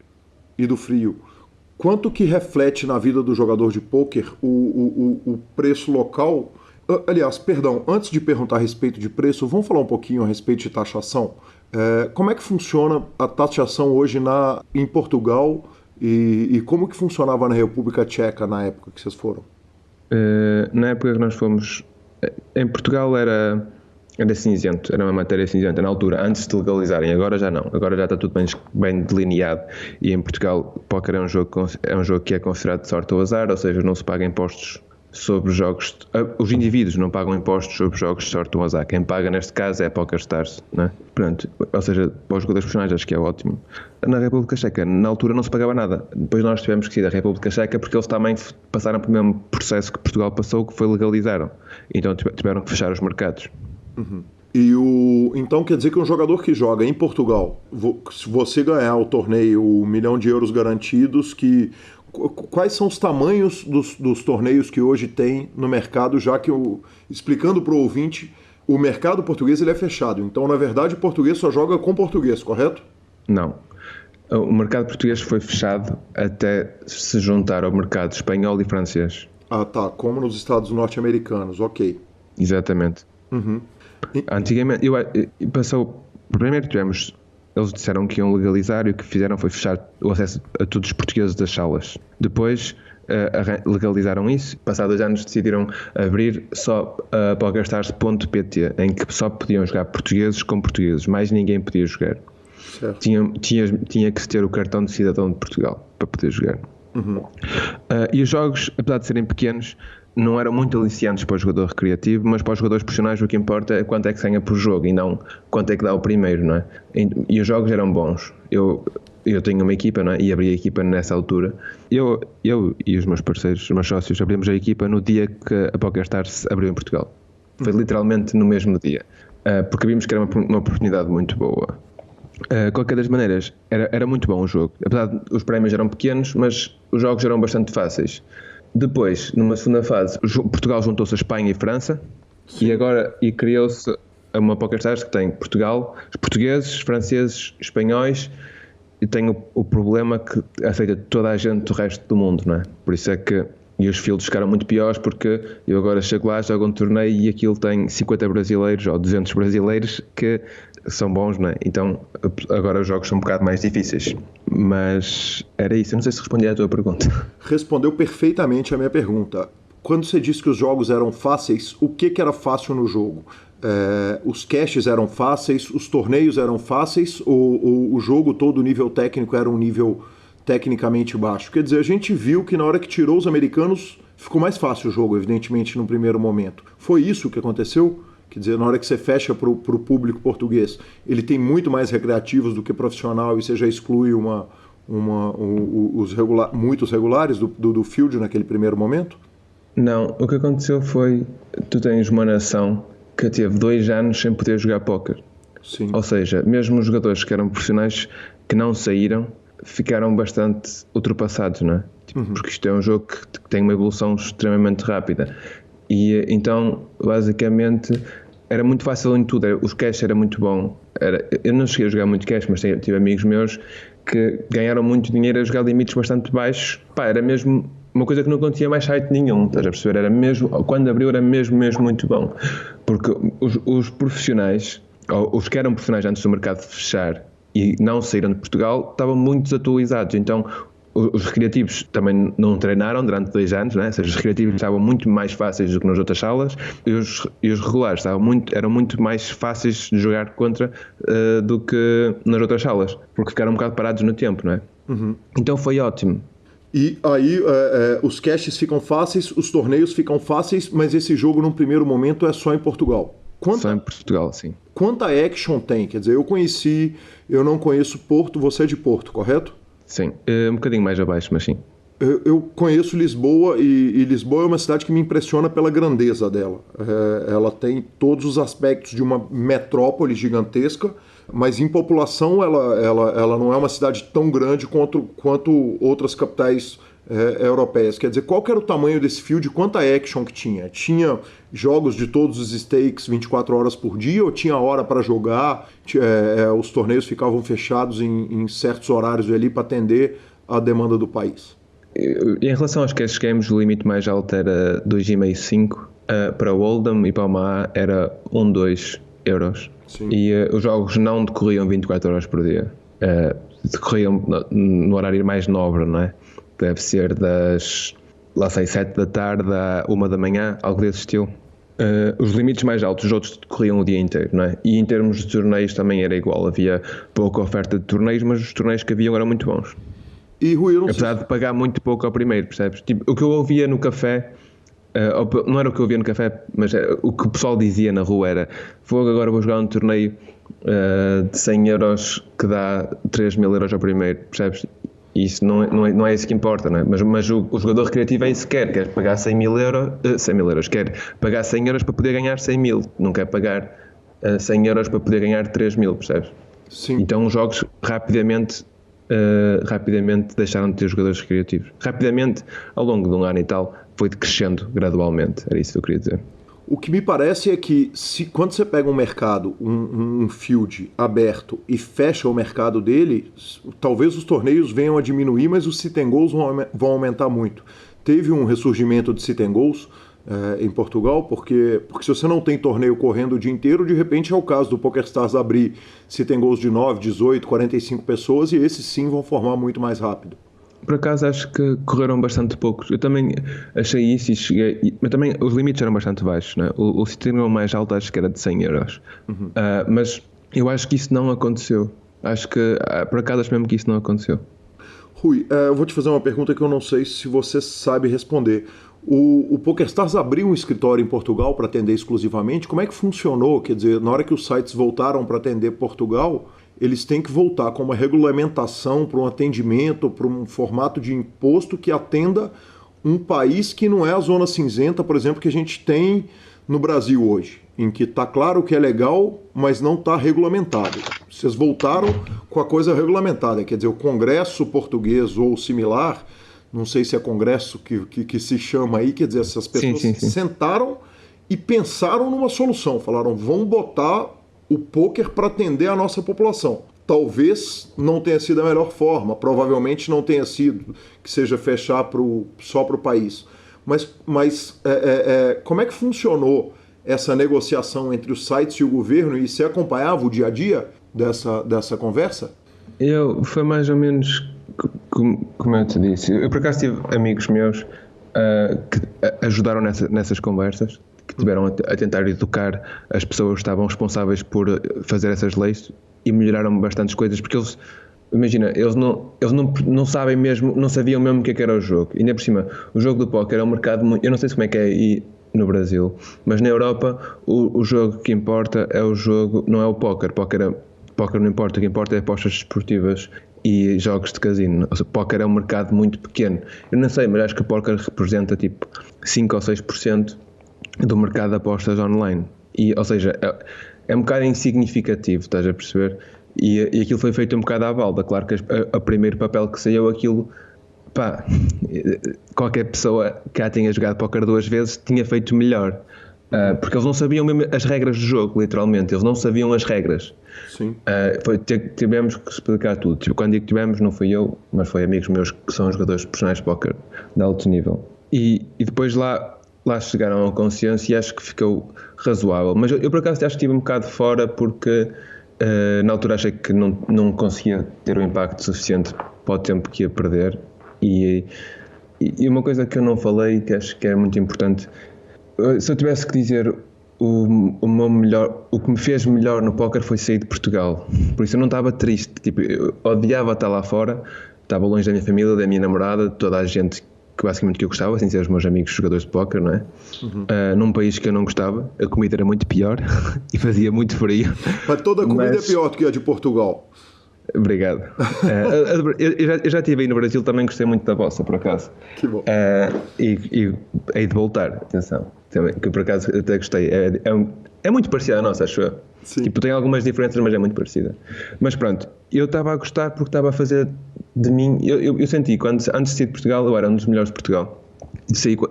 E do frio. Quanto que reflete na vida do jogador de pôquer o preço local? Aliás, perdão, antes de perguntar a respeito de preço, vamos falar um pouquinho a respeito de taxação. Como é que funciona a taxação hoje em Portugal e como que funcionava na República Tcheca na época que vocês foram? Na época que nós fomos... Em Portugal era cinzento, era uma matéria cinzenta na altura, antes de legalizarem. Agora já não, agora já está tudo bem delineado. E em Portugal, o póquer é um jogo que é considerado de sorte ou azar, ou seja, não se paga impostos sobre jogos. Os indivíduos não pagam impostos sobre jogos de sorte ou azar. Quem paga neste caso é a PokerStars, né? Pronto, ou seja, para os jogadores profissionais acho que é ótimo. Na República Checa, na altura não se pagava nada. Depois nós tivemos que sair da República Checa porque eles também passaram pelo mesmo processo que Portugal passou, que foi legalizaram. Então tiveram que fechar os mercados. Uhum. Então quer dizer que um jogador que joga em Portugal, se você ganhar o torneio, €1 milhão garantidos, quais são os tamanhos dos torneios que hoje tem no mercado, já que, explicando para o ouvinte, o mercado português ele é fechado. Então, na verdade, o português só joga com português, correto? Não. O mercado português foi fechado até se juntar ao mercado espanhol e francês. Ah, tá. Como nos Estados norte-americanos, ok. Exatamente. Uhum. Antigamente, primeiro eles disseram que iam legalizar e o que fizeram foi fechar o acesso a todos os portugueses das salas. Depois legalizaram isso. Passados 2 anos decidiram abrir só a PokerStars.pt, em que só podiam jogar portugueses com portugueses, mais ninguém podia jogar. Certo. Tinha que se ter o cartão de cidadão de Portugal para poder jogar. Uhum. E os jogos, apesar de serem pequenos, não eram muito aliciantes para o jogador recreativo, mas para os jogadores profissionais o que importa é quanto é que se ganha por jogo e não quanto é que dá o primeiro, não é? E os jogos eram bons. Eu tenho uma equipa, não é? E abri a equipa nessa altura. Eu e os meus parceiros, os meus sócios, abrimos a equipa no dia que a PokerStars abriu em Portugal. Foi literalmente no mesmo dia, porque vimos que era uma oportunidade muito boa. Qualquer das maneiras, era muito bom o jogo. Apesar de os prémios eram pequenos, mas os jogos eram bastante fáceis. Depois, numa segunda fase, Portugal juntou-se a Espanha e França. E criou-se uma PokerStars que tem Portugal, portugueses, franceses, espanhóis, e tem o problema que aceita toda a gente do resto do mundo, não é? Por isso é que os fields ficaram muito piores, porque eu agora chego lá, jogo um torneio e aquilo tem 50 brasileiros ou 200 brasileiros que são bons, não é? Então agora os jogos são um bocado mais difíceis. Mas era isso, eu não sei se respondi à tua pergunta. Respondeu perfeitamente a minha pergunta. Quando você disse que os jogos eram fáceis, o que era fácil no jogo? Os caches eram fáceis, os torneios eram fáceis, ou o jogo todo, o nível técnico era um nível tecnicamente baixo? Quer dizer, a gente viu que na hora que tirou os americanos, ficou mais fácil o jogo, evidentemente, no primeiro momento. Foi isso que aconteceu? Quer dizer, na hora que você fecha para o público português, ele tem muito mais recreativos do que profissional e você já exclui muitos regulares do field naquele primeiro momento? Não, o que aconteceu foi, tu tens uma nação que teve 2 anos sem poder jogar póquer. Sim. Ou seja, mesmo os jogadores que eram profissionais que não saíram, ficaram bastante ultrapassados, não é? Porque isto é um jogo que tem uma evolução extremamente rápida. E então, basicamente, era muito fácil em tudo. Os cash era muito bom. Eu não cheguei a jogar muito cash, mas tive amigos meus que ganharam muito dinheiro a jogar limites bastante baixos. Era mesmo uma coisa que não continha mais site nenhum, estás a perceber? Era mesmo, quando abriu era mesmo muito bom. Porque os profissionais, ou os que eram profissionais antes do mercado fechar e não saíram de Portugal, estavam muito desatualizados. Então, os recreativos também não treinaram durante 2 anos, não é? Ou seja, os recreativos estavam muito mais fáceis do que nas outras salas e os regulares eram muito mais fáceis de jogar contra do que nas outras salas, porque ficaram um bocado parados no tempo, não é? Então foi ótimo. E aí os caches ficam fáceis, os torneios ficam fáceis, mas esse jogo num primeiro momento é só em Portugal. Só em Portugal, sim. Quanta action tem? Quer dizer, eu não conheço Porto, você é de Porto, correto? Sim, um bocadinho mais abaixo, mas sim. Eu conheço Lisboa e Lisboa é uma cidade que me impressiona pela grandeza dela. Ela tem todos os aspectos de uma metrópole gigantesca, mas em população ela não é uma cidade tão grande quanto outras capitais europeias. Quer dizer, qual que era o tamanho desse field e quanta action que tinha? Tinha jogos de todos os stakes 24 horas por dia ou tinha hora para jogar? Os torneios ficavam fechados em certos horários ali para atender a demanda do país? Em relação aos cash games, o limite mais alto era 2,5, 5. Para o Hold'em e para o MA era 2 euros. Sim. E os jogos não decorriam 24 horas por dia. Decorriam no horário mais nobre, não é? Deve ser das, 7 da tarde à 1 da manhã, algo desse estilo. Os limites mais altos, os outros decorriam o dia inteiro, não é? E em termos de torneios também era igual. Havia pouca oferta de torneios, mas os torneios que haviam eram muito bons. E Rui, eu não Apesar de pagar muito pouco ao primeiro, percebes? Tipo, o que eu ouvia no café, não era o que eu ouvia no café, mas o que o pessoal dizia na rua era: fogo, agora vou jogar um torneio de 100 euros que dá 3.000 euros ao primeiro, percebes? E isso não é isso que importa, não é? Mas o jogador recreativo é isso que quer pagar 100 mil euros, quer pagar 100 euros para poder ganhar 100 mil, não quer pagar 100 euros para poder ganhar 3.000, percebes? Sim. Então os jogos rapidamente deixaram de ter jogadores recreativos. Rapidamente, ao longo de um ano e tal, foi crescendo gradualmente, era isso que eu queria dizer. O que me parece é que quando você pega um mercado, um field aberto e fecha o mercado dele, talvez os torneios venham a diminuir, mas os sit and goes vão aumentar muito. Teve um ressurgimento de sit and goes em Portugal, porque se você não tem torneio correndo o dia inteiro, de repente é o caso do PokerStars abrir sit and goes de 9, 18, 45 pessoas e esses sim vão formar muito mais rápido. Por acaso acho que correram bastante poucos. Eu também achei isso e cheguei. Mas também os limites eram bastante baixos, né? O sistema mais alto acho que era de 100 euros. Mas eu acho que isso não aconteceu. Acho que por acaso acho mesmo que isso não aconteceu. Rui, eu vou te fazer uma pergunta que eu não sei se você sabe responder. O PokerStars abriu um escritório em Portugal para atender exclusivamente. Como é que funcionou? Quer dizer, na hora que os sites voltaram para atender Portugal, eles têm que voltar com uma regulamentação para um atendimento, para um formato de imposto que atenda um país que não é a zona cinzenta, por exemplo, que a gente tem no Brasil hoje, em que está claro que é legal, mas não está regulamentado. Vocês voltaram com a coisa regulamentada, quer dizer, o Congresso português ou similar, não sei se é Congresso que se chama aí, quer dizer, essas pessoas sim. sentaram e pensaram numa solução, falaram, vamos botar o poker para atender a nossa população. Talvez não tenha sido a melhor forma, provavelmente não tenha sido que seja fechar só para o país. Mas como é que funcionou essa negociação entre os sites e o governo e você acompanhava o dia a dia dessa conversa? Foi mais ou menos como eu te disse. Eu por acaso tive amigos meus que ajudaram nessas conversas, que tiveram a tentar educar as pessoas que estavam responsáveis por fazer essas leis e melhoraram bastantes coisas, porque eles não sabem mesmo, não sabiam mesmo o que era o jogo. E ainda por cima, o jogo do póquer é um mercado muito, eu não sei como é que é no Brasil. Mas na Europa o jogo que importa é o jogo, não é o póquer. Póquer não importa, o que importa é apostas desportivas e jogos de casino. O póquer é um mercado muito pequeno. Eu não sei, mas acho que o póquer representa tipo 5 ou 6% do mercado de apostas online. Ou seja, é um bocado insignificativo, estás a perceber? E aquilo foi feito um bocado à balda. Claro que o primeiro papel que saiu aquilo, pá, qualquer pessoa que já tinha jogado póquer 2 vezes tinha feito melhor. Porque eles não sabiam mesmo as regras do jogo, literalmente. Eles não sabiam as regras. Sim. Tivemos que explicar tudo. Tipo, quando digo tivemos, não fui eu, mas foi amigos meus que são jogadores profissionais de póquer de alto nível. E depois lá chegaram a consciência e acho que ficou razoável. Mas eu por acaso acho que estive um bocado fora porque na altura achei que não conseguia ter o impacto suficiente para o tempo que ia perder. E uma coisa que eu não falei, que acho que é muito importante, se eu tivesse que dizer o que me fez melhor no póquer foi sair de Portugal. Por isso eu não estava triste, tipo, eu odiava estar lá fora, estava longe da minha família, da minha namorada, de toda a gente que basicamente que eu gostava, sem ser os meus amigos jogadores de póquer, não é? Num país que eu não gostava, a comida era muito pior e fazia muito frio. Mas toda a comida é pior do que a de Portugal. Obrigado. Eu já estive aí no Brasil, também gostei muito da vossa, por acaso. Que bom. E hei de voltar, atenção, também, que por acaso até gostei. É muito parecida à nossa, acho eu. Sim. Tipo, tem algumas diferenças, mas é muito parecida. Mas pronto, eu estava a gostar porque estava a fazer de mim. Eu senti, antes de sair de Portugal, eu era um dos melhores de Portugal.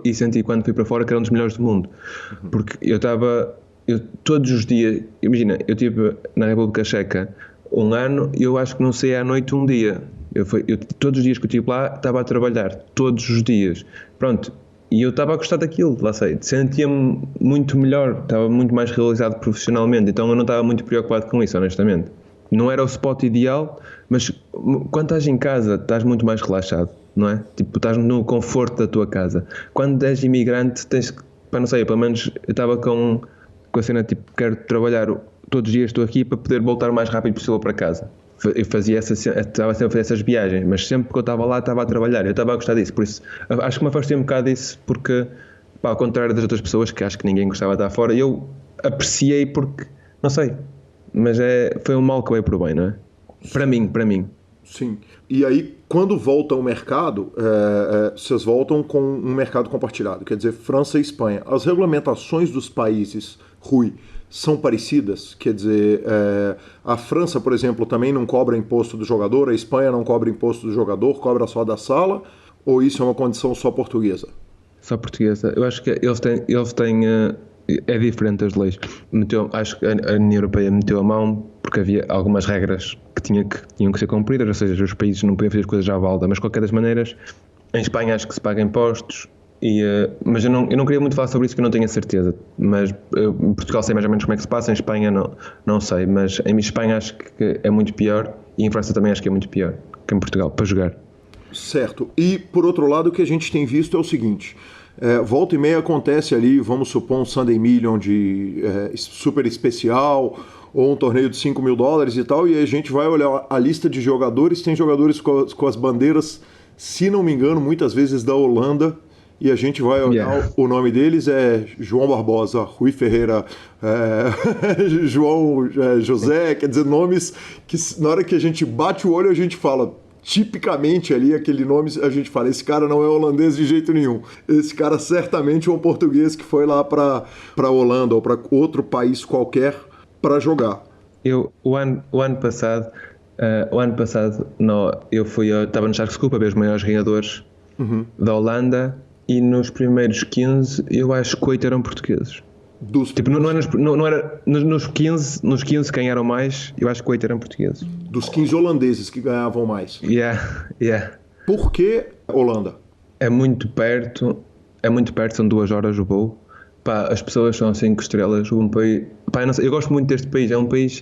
E senti quando fui para fora que era um dos melhores do mundo. Porque eu todos os dias, imagina, eu estive na República Checa um ano e eu acho que não saí à noite um dia. Todos os dias que eu estive lá estava a trabalhar, todos os dias. Pronto, e eu estava a gostar daquilo, lá sei, sentia-me muito melhor, estava muito mais realizado profissionalmente, então eu não estava muito preocupado com isso, honestamente. Não era o spot ideal, mas quando estás em casa estás muito mais relaxado, não é? Tipo, estás no conforto da tua casa. Quando és imigrante tens que, não sei, pelo menos eu estava com a cena tipo, quero trabalhar todos os dias, estou aqui para poder voltar o mais rápido possível para casa. Eu estava sempre a fazer essas viagens, mas sempre que eu estava lá estava a trabalhar, eu estava a gostar disso, por isso acho que me afastei um bocado disso, porque ao contrário das outras pessoas que acho que ninguém gostava de estar fora, eu apreciei porque, não sei, mas foi um mal que veio por bem, não é? Para mim. Sim. E aí, quando volta ao mercado, vocês voltam com um mercado compartilhado, quer dizer, França e Espanha. As regulamentações dos países, Rui, são parecidas? Quer dizer, a França, por exemplo, também não cobra imposto do jogador, a Espanha não cobra imposto do jogador, cobra só da sala, ou isso é uma condição só portuguesa? Só portuguesa. Eu acho que eles têm é diferente as leis. Acho que a União Europeia meteu a mão porque havia algumas regras que tinham que ser cumpridas, ou seja, os países não podiam fazer as coisas à balda, mas de qualquer das maneiras, em Espanha acho que se paga impostos, mas eu não queria muito falar sobre isso, que eu não tenho a certeza, mas em Portugal sei mais ou menos como é que se passa, em Espanha não sei, mas em Espanha acho que é muito pior e em França também acho que é muito pior que em Portugal, para jogar. Certo. E, por outro lado, o que a gente tem visto é o seguinte, volta e meia acontece ali, vamos supor, um Sunday Million de super especial, ou um torneio de $5 mil e tal, e a gente vai olhar a lista de jogadores, tem jogadores com as bandeiras, se não me engano, muitas vezes da Holanda, e a gente vai olhar, o nome deles é João Barbosa, Rui Ferreira, João José, quer dizer, nomes que na hora que a gente bate o olho a gente fala, tipicamente ali aquele nome, a gente fala, esse cara não é holandês de jeito nenhum, esse cara certamente é um português que foi lá para Holanda ou para outro país qualquer para jogar. O ano passado, eu estava no Sharks Cup a ver os maiores ganhadores da Holanda e nos primeiros 15 eu acho que 8 eram portugueses. Tipo, não era nos 15 quem eram mais, eu acho que 8 eram portugueses. Dos 15 holandeses que ganhavam mais. Yeah. Por que Holanda? É muito perto, são 2 horas o voo. Pá, as pessoas são 5 estrelas. Eu gosto muito deste país, é um país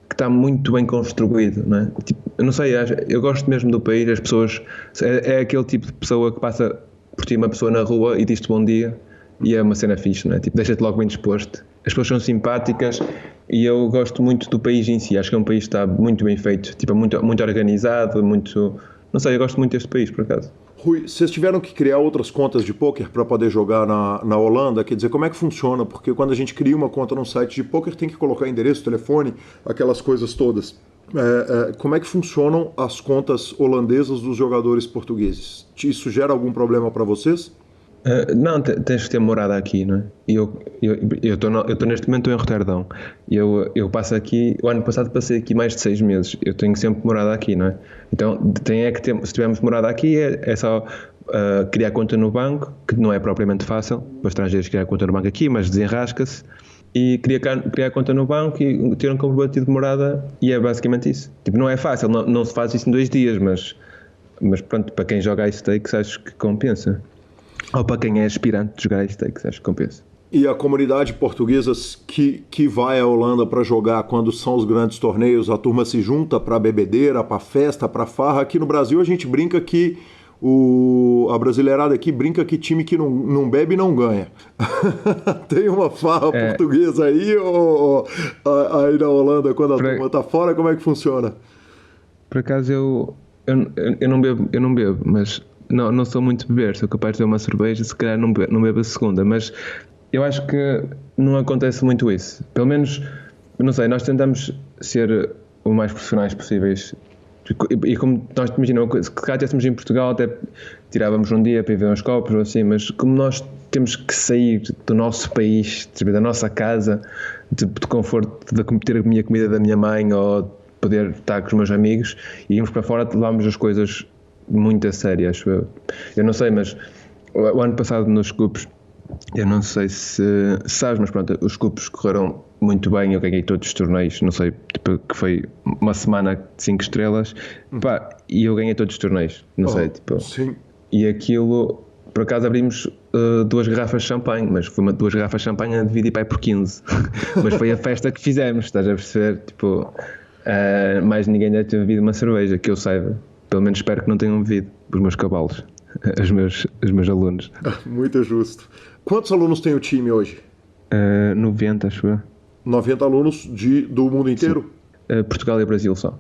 que está muito bem construído, não é? Tipo, eu não sei, eu gosto mesmo do país, as pessoas, é aquele tipo de pessoa que passa por ti uma pessoa na rua e diz-te bom dia e é uma cena fixe, não é? Tipo, deixa-te logo bem disposto. As pessoas são simpáticas e eu gosto muito do país em si, acho que é um país que está muito bem feito, tipo, muito organizado, muito... Não sei, eu gosto muito deste país, por acaso. Rui, vocês tiveram que criar outras contas de pôquer para poder jogar na Holanda? Quer dizer, como é que funciona? Porque quando a gente cria uma conta num site de pôquer, tem que colocar endereço, telefone, aquelas coisas todas. Como é que funcionam as contas holandesas dos jogadores portugueses? Isso gera algum problema para vocês? Não, tens que ter morada aqui, não é? Eu estou neste momento em Roterdão. Eu passo aqui, o ano passado passei aqui mais de 6 meses. Eu tenho sempre morada aqui, não é? Então, se tivermos morada aqui, é só criar conta no banco, que não é propriamente fácil para estrangeiros criar conta no banco aqui, mas desenrasca-se. E criar conta no banco e ter um comprovativo de morada, e é basicamente isso. Tipo, não é fácil, não se faz isso em 2 dias, mas pronto, para quem joga Ice Stakes acho que compensa. Ou para quem é aspirante de jogar Ice Stakes, acho que compensa. E a comunidade portuguesa que vai à Holanda para jogar quando são os grandes torneios, a turma se junta para bebedeira, para festa, para farra. Aqui no Brasil a gente brinca que a brasileirada aqui brinca que time que não bebe não ganha. Tem uma farra portuguesa aí ou aí na Holanda quando a turma tá fora, como é que funciona? Por acaso eu não bebo, mas não sou muito beber, sou capaz de ter uma cerveja, se calhar não bebo a segunda, mas eu acho que não acontece muito isso. Pelo menos, não sei, nós tentamos ser o mais profissionais possíveis. E como nós imaginamos, se calhar estivéssemos em Portugal, até tirávamos um dia para ir ver uns copos ou assim, mas como nós temos que sair do nosso país, da nossa casa, de conforto, de ter a minha comida da minha mãe ou poder estar com os meus amigos, e íamos para fora, levámos as coisas muito a sério, acho eu. Eu não sei, mas o ano passado nos cupos, eu não sei se sabes, mas pronto, os cupos correram muito bem, eu ganhei todos os torneios, não sei, tipo, que foi uma semana de 5 estrelas, pá, e eu ganhei todos os torneios, não sei, tipo. Sim. E aquilo, por acaso abrimos 2 garrafas de champanhe, mas foi 2 garrafas de champanhe a dividir por 15, mas foi a festa que fizemos, estás a perceber, tipo, mais ninguém deve ter bebido uma cerveja, que eu saiba, pelo menos espero que não tenham bebido os meus cavalos, os meus alunos. Muito justo. Quantos alunos tem o time hoje? 90, acho eu. 90 alunos do mundo inteiro? Portugal e Brasil só.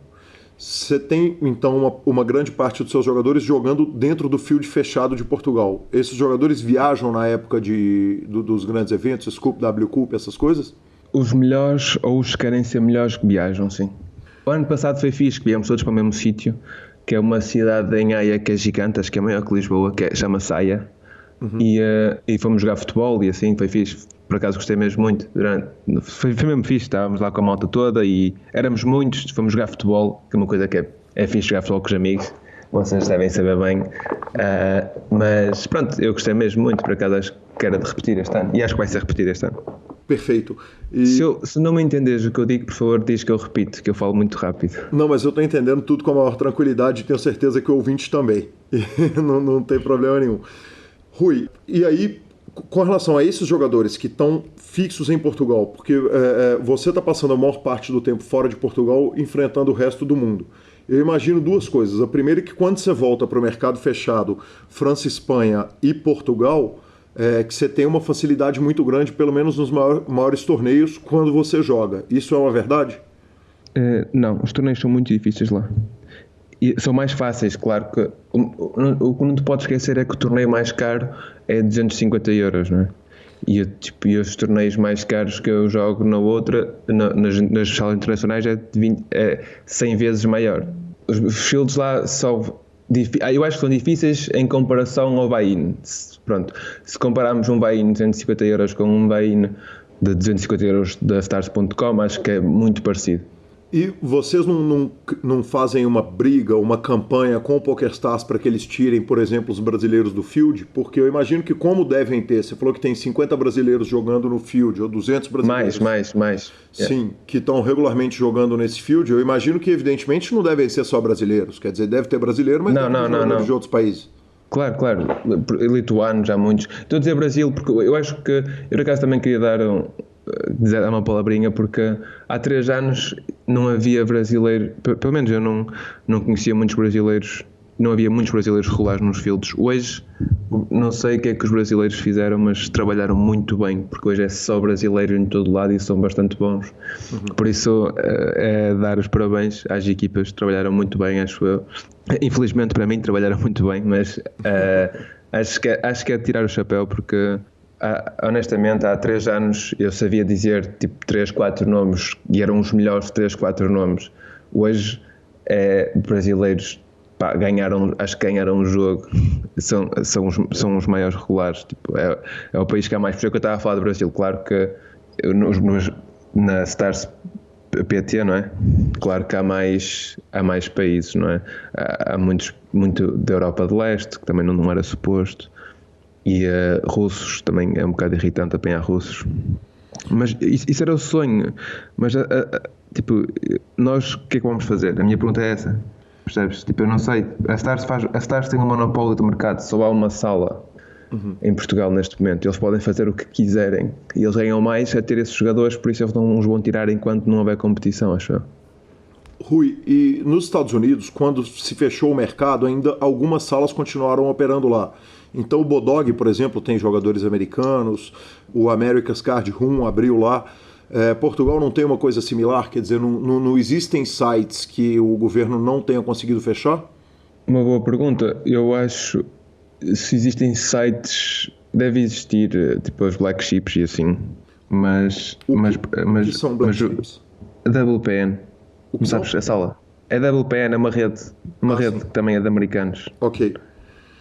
Você tem, então, uma grande parte dos seus jogadores jogando dentro do field fechado de Portugal. Esses jogadores viajam na época dos grandes eventos, Scoop, WCUP, essas coisas? Os melhores ou os que querem ser melhores que viajam, sim. O ano passado foi fixe, que viemos todos para o mesmo sítio, que é uma cidade em Haia que é gigante, acho que é maior que Lisboa, chama-se Haia. E fomos jogar futebol e assim, foi fixe. Por acaso gostei mesmo muito. Foi mesmo fixe, estávamos lá com a malta toda e éramos muitos, fomos jogar futebol, que é uma coisa que é fixe jogar futebol com os amigos, vocês devem saber bem. Mas pronto, eu gostei mesmo muito, por acaso acho que era de repetir este ano e acho que vai ser repetido este ano. Perfeito. E... Se não me entenderes o que eu digo, por favor, diz que eu repito, que eu falo muito rápido. Não, mas eu estou entendendo tudo com a maior tranquilidade e tenho certeza que o ouvinte também. não tem problema nenhum. Rui, e aí, com relação a esses jogadores que estão fixos em Portugal, porque você está passando a maior parte do tempo fora de Portugal enfrentando o resto do mundo. Eu imagino 2 coisas. A primeira é que quando você volta para o mercado fechado, França, Espanha e Portugal, que você tem uma facilidade muito grande, pelo menos nos maiores torneios, quando você joga. Isso é uma verdade? Não, os torneios são muito difíceis lá. E são mais fáceis, claro que o que não te podes esquecer é que o torneio mais caro é 250 euros, não é? E os torneios mais caros que eu jogo na outra, nas salas internacionais, é 100 vezes maior. Os fields lá eu acho que são difíceis em comparação ao buy-in. Pronto, se compararmos um buy-in de 250 euros com um buy-in de 250 euros da Stars.com, acho que é muito parecido. E vocês não fazem uma briga, uma campanha com o PokerStars para que eles tirem, por exemplo, os brasileiros do field? Porque eu imagino que como devem ter, você falou que tem 50 brasileiros jogando no field, ou 200 brasileiros. Mais. Sim, que estão regularmente jogando nesse field. Eu imagino que, evidentemente, não devem ser só brasileiros. Quer dizer, deve ter brasileiro, mas deve ter jogadores de outros países. Claro. Lituanos, há muitos. Estou a dizer Brasil, porque eu acho que... Eu, por acaso, também queria dar uma palavrinha, porque há 3 anos não havia brasileiro, pelo menos eu não conhecia muitos brasileiros não havia muitos brasileiros regulares nos fields. Hoje, não sei o que é que os brasileiros fizeram, mas trabalharam muito bem, porque hoje é só brasileiro em todo lado e são bastante bons. Por isso, é dar os parabéns às equipas, trabalharam muito bem, acho eu. Infelizmente para mim trabalharam muito bem, mas acho que é tirar o chapéu, porque honestamente há 3 anos eu sabia dizer tipo 3, 4 nomes e eram os melhores 3, 4 nomes. Hoje brasileiros acho que ganharam o jogo, são os maiores regulares, tipo, é o país que há mais. Por isso que eu estava a falar do Brasil, claro que na Stars PT, não é? Claro que há mais países, não é? Há muito da Europa de Leste, que também não era suposto, e russos, também é um bocado irritante apanhar russos. Mas isso era o sonho. Mas, tipo, nós o que é que vamos fazer? A minha pergunta é essa. Percebes? Tipo, eu não sei. A Stars tem um monopólio do mercado. Só há uma sala em Portugal neste momento. Eles podem fazer o que quiserem. E eles ganham mais a ter esses jogadores, por isso eles não os vão tirar enquanto não houver competição, acho eu. Rui, e nos Estados Unidos, quando se fechou o mercado, ainda algumas salas continuaram operando lá. Então o Bodog, por exemplo, tem jogadores americanos, o America's Card Room abriu lá. Portugal não tem uma coisa similar? Quer dizer, não existem sites que o governo não tenha conseguido fechar? Uma boa pergunta. Eu acho, se existem sites, deve existir, tipo os Black Ships e assim, mas que são Black Ships? A WPN, não sabes a sala? É WPN, é uma rede que também é de americanos. Ok.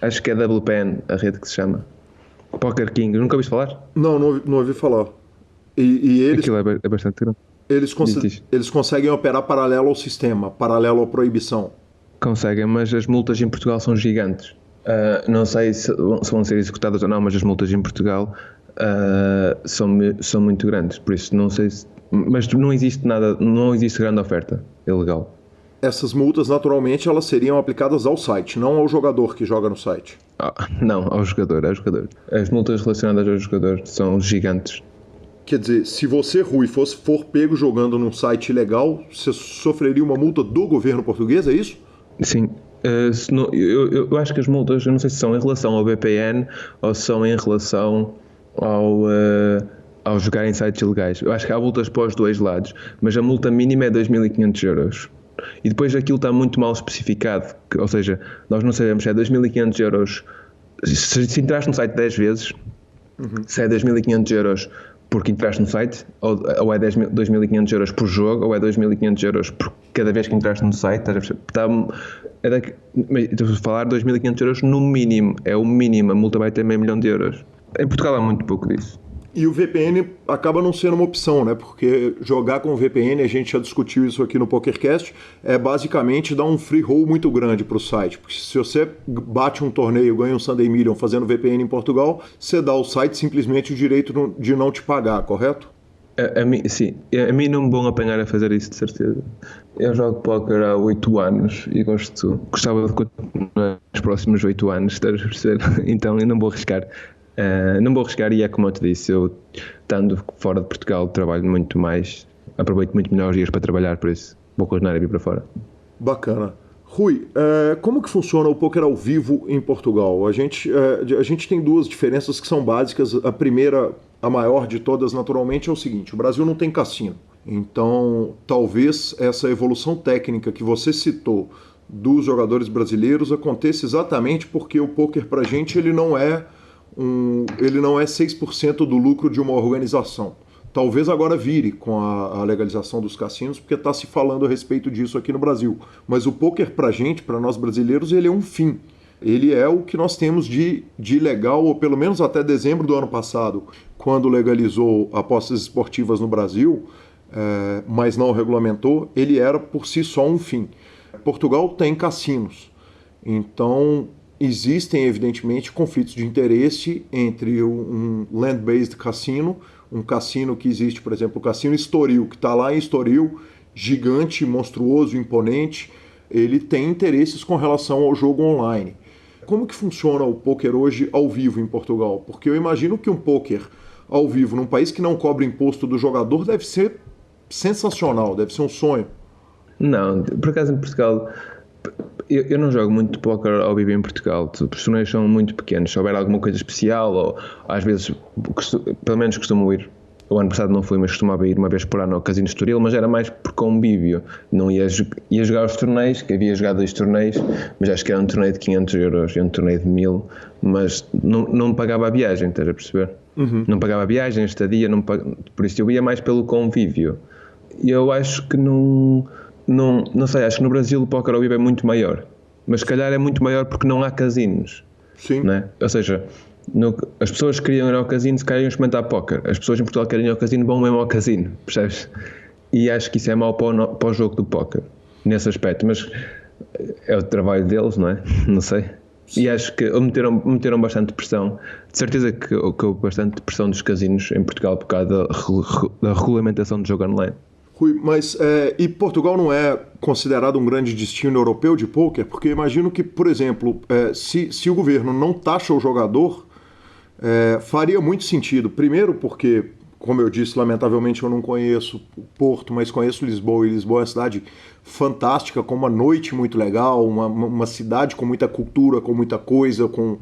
Acho que é WPN, a rede que se chama Poker King. Nunca ouviste falar? Não ouvi falar. E eles, aquilo é bastante grande. Eles conseguem operar paralelo ao sistema, paralelo à proibição. Conseguem, mas as multas em Portugal são gigantes. Não sei se vão ser executadas ou não, mas as multas em Portugal são muito grandes. Por isso não sei se... Mas não existe nada, não existe grande oferta ilegal. Essas multas, naturalmente, elas seriam aplicadas ao site, não ao jogador que joga no site. Não, ao jogador. As multas relacionadas ao jogador são gigantes. Quer dizer, se você, Rui, for pego jogando num site ilegal, você sofreria uma multa do governo português, é isso? Sim. Eu acho que as multas, eu não sei se são em relação ao VPN ou são em relação ao jogar em sites ilegais. Eu acho que há multas para os dois lados, mas a multa mínima é 2.500 euros. E depois aquilo está muito mal especificado, ou seja, nós não sabemos se é 2.500 euros, se entraste no site 10 vezes, se é 2.500 euros porque entraste no site, ou é 2.500 euros por jogo, ou é 2.500 euros por cada vez que entraste no site. Estou a falar 2.500 euros no mínimo, é o mínimo, a multa vai ter meio milhão de euros. Em Portugal há muito pouco disso. E o VPN acaba não sendo uma opção, né? Porque jogar com o VPN, a gente já discutiu isso aqui no PokerCast, é basicamente dar um free roll muito grande para o site. Porque se você bate um torneio, ganha um Sunday Million fazendo VPN em Portugal, você dá ao site simplesmente o direito de não te pagar, correto? Sim, a mim não me vão apanhar a fazer isso, de certeza. Eu jogo póquer há 8 anos e gostava de continuar nos próximos 8 anos, estás a perceber? Então eu não vou arriscar. E é como eu te disse, eu estando fora de Portugal trabalho muito mais, aproveito muito melhor os dias para trabalhar, por isso vou continuar a vir para fora. Bacana. Rui, como que funciona o poker ao vivo em Portugal? A gente tem 2 diferenças que são básicas. A primeira, a maior de todas, naturalmente, é o seguinte: o Brasil não tem cassino. Então, talvez essa evolução técnica que você citou dos jogadores brasileiros aconteça exatamente porque o poker pra gente ele não é 6% do lucro de uma organização. Talvez agora vire com a legalização dos cassinos, porque está se falando a respeito disso aqui no Brasil. Mas o poker pra gente, para nós brasileiros, ele é um fim. Ele é o que nós temos de legal, ou pelo menos até dezembro do ano passado, quando legalizou apostas esportivas no Brasil, mas não regulamentou, ele era por si só um fim. Portugal tem cassinos, então existem evidentemente conflitos de interesse entre um land-based cassino, um cassino que existe, por exemplo, o Cassino Estoril, que está lá em Estoril, gigante, monstruoso, imponente, ele tem interesses com relação ao jogo online. Como que funciona o poker hoje ao vivo em Portugal? Porque eu imagino que um poker ao vivo num país que não cobra imposto do jogador deve ser sensacional, deve ser um sonho. Não, por acaso em Portugal Eu não jogo muito póquer ao vivo em Portugal. Os torneios são muito pequenos. Se houver alguma coisa especial, ou às vezes, pelo menos costumo ir. O ano passado não fui, mas costumava ir uma vez por ano ao Casino de Estoril, mas era mais por convívio. Não ia jogar os torneios, que havia jogado 2 torneios, mas acho que era um torneio de 500 euros e um torneio de 1000, mas não pagava a viagem, estás a perceber? Não pagava a viagem, a estadia, por isso eu ia mais pelo convívio. E eu acho que não sei, acho que no Brasil o póquer ao vivo é muito maior, mas se calhar é muito maior porque não há casinos. Sim. Não é? Ou seja, as pessoas que queriam ir ao casino se calhar iam experimentar póquer. As pessoas em Portugal que querem ir ao casino vão mesmo ao casino, percebes? E acho que isso é mau para o jogo do póquer, nesse aspecto, mas é o trabalho deles, não é? Não sei. E acho que meteram bastante pressão. De certeza que houve bastante pressão dos casinos em Portugal por causa da regulamentação do jogo online. Rui, mas e Portugal não é considerado um grande destino europeu de pôquer? Porque imagino que, por exemplo, se o governo não taxa o jogador, faria muito sentido. Primeiro porque, como eu disse, lamentavelmente eu não conheço o Porto, mas conheço Lisboa, e Lisboa é uma cidade fantástica, com uma noite muito legal, uma cidade com muita cultura, com muita coisa, com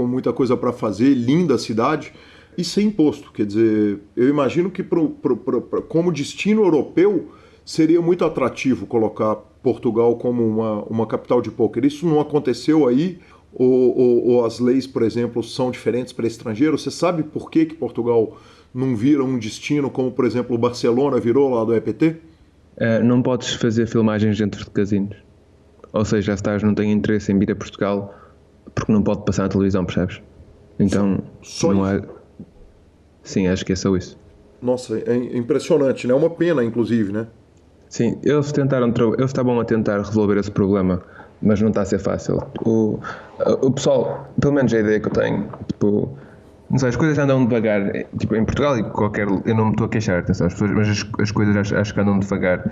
muita coisa para fazer, linda a cidade. E sem imposto, quer dizer, eu imagino que como destino europeu seria muito atrativo colocar Portugal como uma capital de pôquer. Isso não aconteceu aí? Ou as leis, por exemplo, são diferentes para estrangeiro? Você sabe por que Portugal não vira um destino como, por exemplo, o Barcelona virou lá do EPT? Não podes fazer filmagens dentro de casinos. Ou seja, a Stars não tem interesse em vir a Portugal porque não pode passar na televisão, percebes? Então, só não isso? há... Sim, acho que é só isso. Nossa, é impressionante, né? É uma pena, inclusive, né? Sim, eles estavam a tentar resolver esse problema, mas não está a ser fácil. O pessoal, pelo menos a ideia que eu tenho, tipo, não sei, as coisas andam devagar, tipo, em Portugal e eu não me estou a queixar, atenção, mas as coisas acho que andam devagar.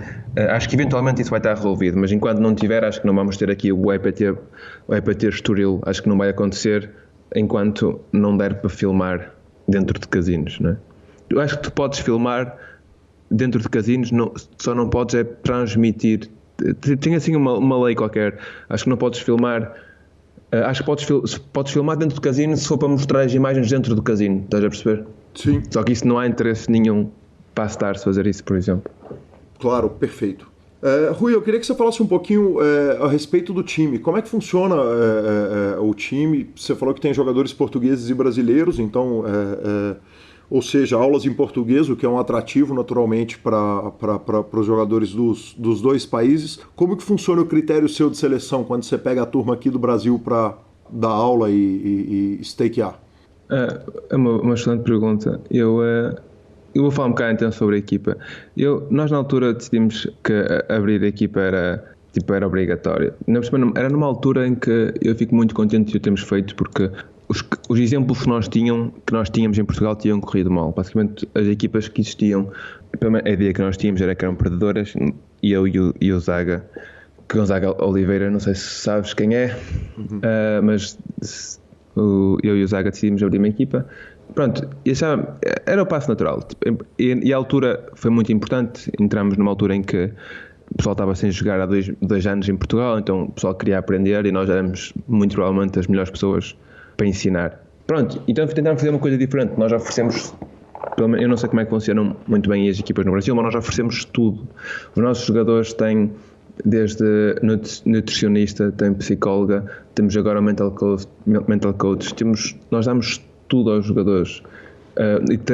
Acho que eventualmente isso vai estar resolvido, mas enquanto não tiver, acho que não vamos ter aqui o EPT Estoril, acho que não vai acontecer enquanto não der para filmar dentro de casinos, não é? Eu acho que tu podes filmar dentro de casinos, só não podes transmitir. Tem assim uma lei qualquer. Acho que não podes filmar. Acho que podes filmar dentro do casino se for para mostrar as imagens dentro do casino. Estás a perceber? Sim. Só que isso não há interesse nenhum para a Stars fazer isso, por exemplo. Claro, perfeito. Rui, eu queria que você falasse um pouquinho a respeito do time. Como é que funciona o time? Você falou que tem jogadores portugueses e brasileiros, então, ou seja, aulas em português, o que é um atrativo naturalmente para os jogadores dos dois países. Como que funciona o critério seu de seleção quando você pega a turma aqui do Brasil para dar aula e stakear? É uma excelente pergunta. Eu vou falar um bocado então sobre a equipa. Nós na altura decidimos que abrir a equipa era obrigatório. Era numa altura em que eu fico muito contente de o termos feito, porque os exemplos que nós tínhamos em Portugal tinham corrido mal. Basicamente as equipas que existiam, a ideia que nós tínhamos era que eram perdedoras, e eu e o Zaga, que Gonzaga Oliveira, não sei se sabes quem é, mas eu e o Zaga decidimos abrir uma equipa. Pronto, era o passo natural. E a altura foi muito importante. Entramos numa altura em que o pessoal estava sem jogar há dois anos em Portugal, então o pessoal queria aprender e nós éramos muito provavelmente as melhores pessoas para ensinar. Pronto, então tentámos fazer uma coisa diferente. Nós oferecemos, eu não sei como é que funcionam muito bem as equipas no Brasil, mas nós oferecemos tudo. Os nossos jogadores têm desde nutricionista, tem psicóloga, temos agora mental coach, nós damos tudo aos jogadores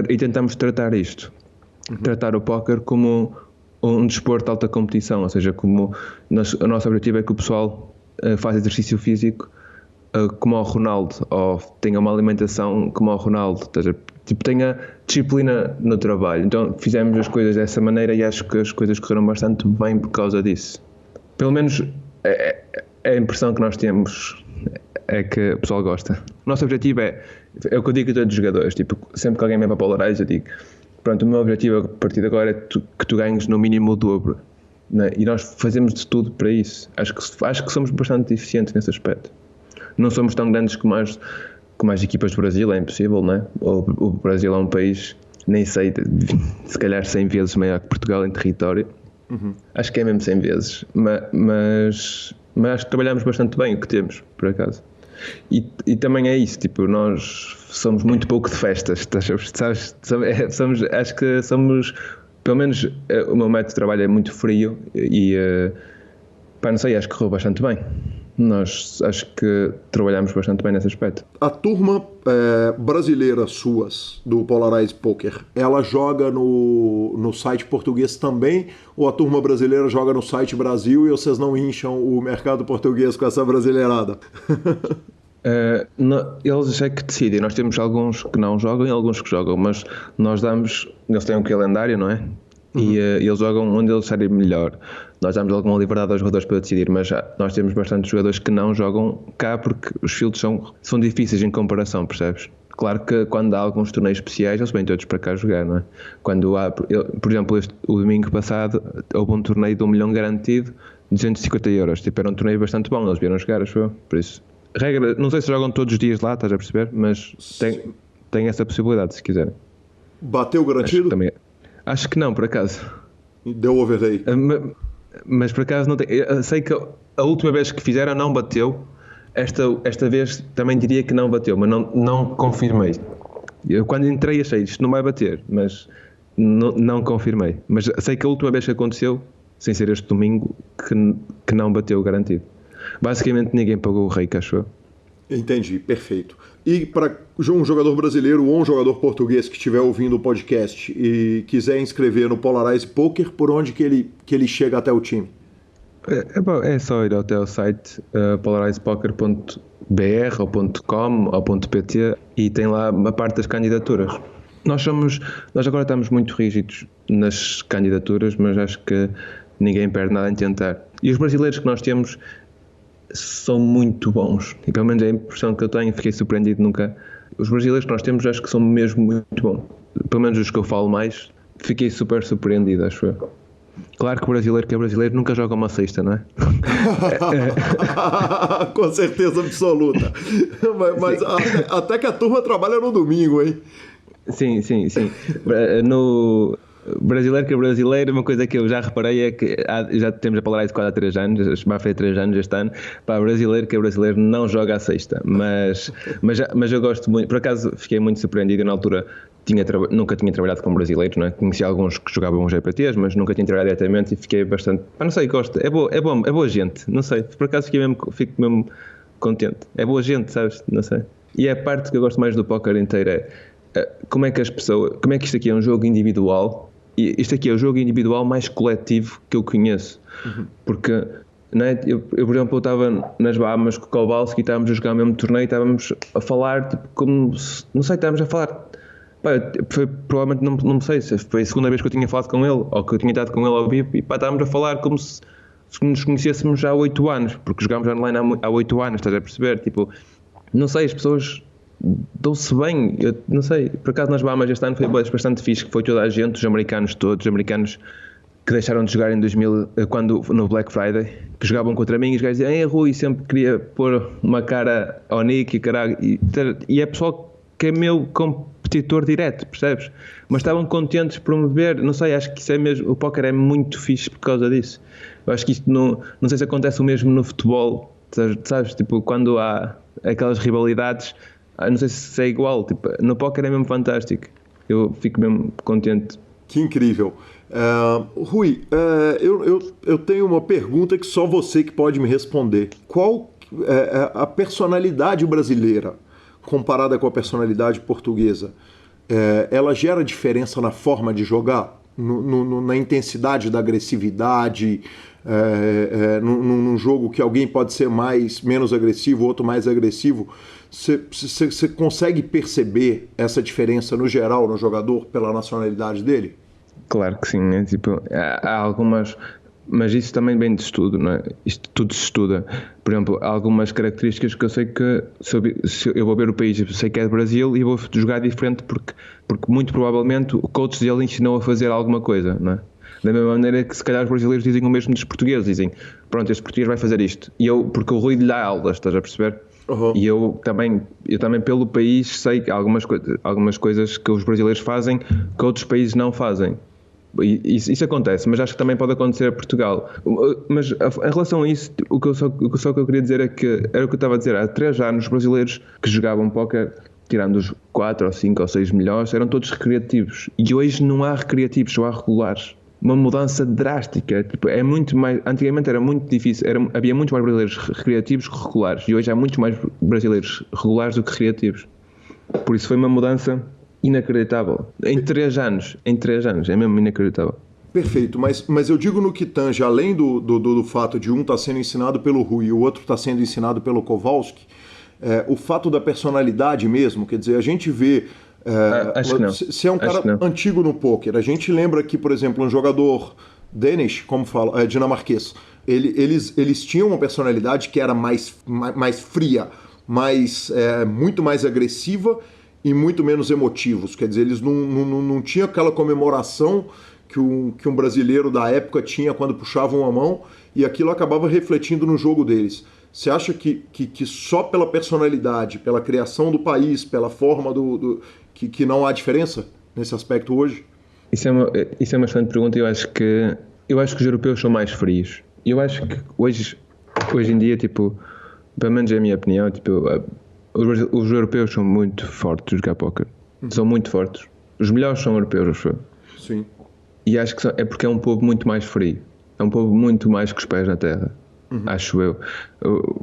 e tentamos tratar isto, tratar o póquer como um desporto de alta competição, ou seja, como o nosso objetivo é que o pessoal faça exercício físico como ao Ronaldo, ou tenha uma alimentação como ao Ronaldo, ou seja, tenha disciplina no trabalho. Então fizemos as coisas dessa maneira e acho que as coisas correram bastante bem por causa disso. Pelo menos a impressão que nós temos é que o pessoal gosta. O nosso objetivo é o que eu digo a todos os jogadores, sempre que alguém vem para a Polarize eu digo, pronto, o meu objetivo a partir de agora é que tu ganhes no mínimo o dobro, né? E nós fazemos de tudo para isso. Acho que somos bastante eficientes nesse aspecto. Não somos tão grandes como as equipas do Brasil, é impossível, né? O Brasil é um país, nem sei, se calhar 100 vezes maior que Portugal em território. Acho que é mesmo 100 vezes, mas mas acho que trabalhamos bastante bem o que temos, por acaso. E também é isso, tipo, nós somos muito pouco de festas, sabes? Acho que somos, pelo menos o meu método de trabalho é muito frio e, não sei, acho que correu bastante bem. Nós acho que trabalhamos bastante bem nesse aspecto. A turma brasileira suas, do Polarize Poker, ela joga no site português também? Ou a turma brasileira joga no site Brasil e vocês não incham o mercado português com essa brasileirada? Eles é que decidem. Nós temos alguns que não jogam e alguns que jogam, mas nós damos... Eles têm um calendário, não é? E eles jogam onde eles acharem melhor. Nós damos alguma liberdade aos jogadores para decidir, mas nós temos bastantes jogadores que não jogam cá porque os fields são difíceis em comparação, percebes? Claro que quando há alguns torneios especiais, eles vêm todos para cá jogar, não é? Quando há, por exemplo, o domingo passado houve um torneio de 1 milhão garantido, 250 euros. Tipo, era um torneio bastante bom, eles vieram jogar, acho eu. Por isso, regra, não sei se jogam todos os dias lá, estás a perceber? Mas tem essa possibilidade, se quiserem. Bateu garantido? Acho que não, por acaso. Deu overlay. Mas por acaso não tem. Eu sei que a última vez que fizeram não bateu. Esta vez também diria que não bateu, mas não confirmei. Eu quando entrei achei isto não vai bater, mas não confirmei. Mas sei que a última vez que aconteceu, sem ser este domingo, que não bateu garantido. Basicamente ninguém pagou o rei, acho eu. Entendi, perfeito. E para um jogador brasileiro ou um jogador português que estiver ouvindo o podcast e quiser inscrever no Polarize Poker, por onde que ele chega até o time? É só ir até o site polarizepoker.br ou .com ou .pt e tem lá uma parte das candidaturas. Nós agora estamos muito rígidos nas candidaturas, mas acho que ninguém perde nada em tentar. E os brasileiros que nós temos são muito bons. E pelo menos é a impressão que eu tenho, fiquei surpreendido nunca. Os brasileiros que nós temos acho que são mesmo muito bons. Pelo menos os que eu falo mais, fiquei super surpreendido, acho eu. Claro que o brasileiro que é brasileiro nunca joga uma sexta, não é? Com certeza absoluta. Mas até que a turma trabalha no domingo, hein? Sim. No brasileiro que é brasileiro, uma coisa que eu já reparei é que já temos a Polarize quase há 3 anos, vai fazer 3 anos este ano, para brasileiro que é brasileiro não joga à sexta, mas eu gosto muito, por acaso fiquei muito surpreendido, na altura nunca tinha trabalhado com brasileiros, não é? Conhecia alguns que jogavam GPTs, mas nunca tinha trabalhado diretamente e fiquei bastante, não sei, gosto, é boa gente, não sei, por acaso fico mesmo contente, é boa gente, sabes, não sei. E a parte que eu gosto mais do póquer inteiro é como é que isto aqui é um jogo individual. E isto aqui é o jogo individual mais coletivo que eu conheço. Porque, não é? Eu, por exemplo, eu estava nas Bahamas com o Kowalski e estávamos a jogar o mesmo torneio e estávamos a falar, tipo, como se, não sei, estávamos a falar. Foi provavelmente, não sei se foi a segunda vez que eu tinha falado com ele ou que eu tinha estado com ele ao vivo e estávamos a falar como se nos conhecêssemos já há 8 anos, porque jogámos online há 8 anos, estás a perceber? Tipo, não sei, as pessoas dão-se bem, eu não sei, por acaso nas Bahamas este ano foi bastante fixe, que foi toda a gente, os americanos todos, os americanos que deixaram de jogar em 2000, no Black Friday, que jogavam contra mim e os gajos diziam, Rui, sempre queria pôr uma cara ao Nick e caralho, e é pessoal que é meu competidor direto, percebes? Mas estavam contentes por me ver, não sei, acho que isso é mesmo, o póquer é muito fixe por causa disso. Eu acho que isto não sei se acontece o mesmo no futebol, sabes, tipo, quando há aquelas rivalidades, não sei se é igual, tipo, no póquer é mesmo fantástico, eu fico mesmo contente. Que incrível. Rui, eu tenho uma pergunta que só você que pode me responder. Qual a personalidade brasileira comparada com a personalidade portuguesa? Ela gera diferença na forma de jogar? Na intensidade da agressividade? Num jogo que alguém pode ser menos agressivo, outro mais agressivo? Você consegue perceber essa diferença no geral no jogador pela nacionalidade dele? Claro que sim, né? Tipo, há algumas, mas isso também vem de estudo, não é? Isto tudo se estuda. Por exemplo, há algumas características que eu sei que se eu vou ver o país, eu sei que é do Brasil e vou jogar diferente porque muito provavelmente o coach dele ensinou a fazer alguma coisa, não é? Da mesma maneira que se calhar os brasileiros dizem o mesmo dos portugueses, dizem, pronto, este português vai fazer isto. E porque o Rui lhe dá aulas, estás a perceber? Uhum. E eu também pelo país sei que algumas coisas que os brasileiros fazem que outros países não fazem. Isso acontece, mas acho que também pode acontecer a Portugal. Mas em relação a isso, o que eu queria dizer é que, era o que eu estava a dizer, há 3 anos os brasileiros que jogavam póquer, tirando os 4 ou 5 ou 6 melhores, eram todos recreativos. E hoje não há recreativos, só há regulares. Uma mudança drástica. Tipo, é muito mais, antigamente era muito difícil, havia muitos mais brasileiros recreativos que regulares. E hoje há muitos mais brasileiros regulares do que recreativos. Por isso foi uma mudança inacreditável. Em 3 anos, é mesmo inacreditável. Perfeito, mas eu digo no que tange, além do fato de um estar sendo ensinado pelo Rui e o outro estar sendo ensinado pelo Kowalski, o fato da personalidade mesmo, quer dizer, a gente vê... acho que não. Você é um cara antigo no pôquer, a gente lembra que, por exemplo, um jogador Danish, como fala, dinamarquês, eles tinham uma personalidade que era mais fria, muito mais agressiva e muito menos emotivos. Quer dizer, eles não tinham aquela comemoração que um brasileiro da época tinha quando puxavam a mão, e aquilo acabava refletindo no jogo deles. Você acha que só pela personalidade, pela criação do país, pela forma que não há diferença nesse aspecto hoje? Isso é uma excelente pergunta. Eu acho que os europeus são mais frios. Eu acho que hoje em dia, tipo, pelo menos é a minha opinião, tipo, os europeus são muito fortes a jogar póquer. São muito fortes. Os melhores são europeus, acho eu. Sim. E acho que é porque é um povo muito mais frio. É um povo muito mais com os pés na terra. Acho eu.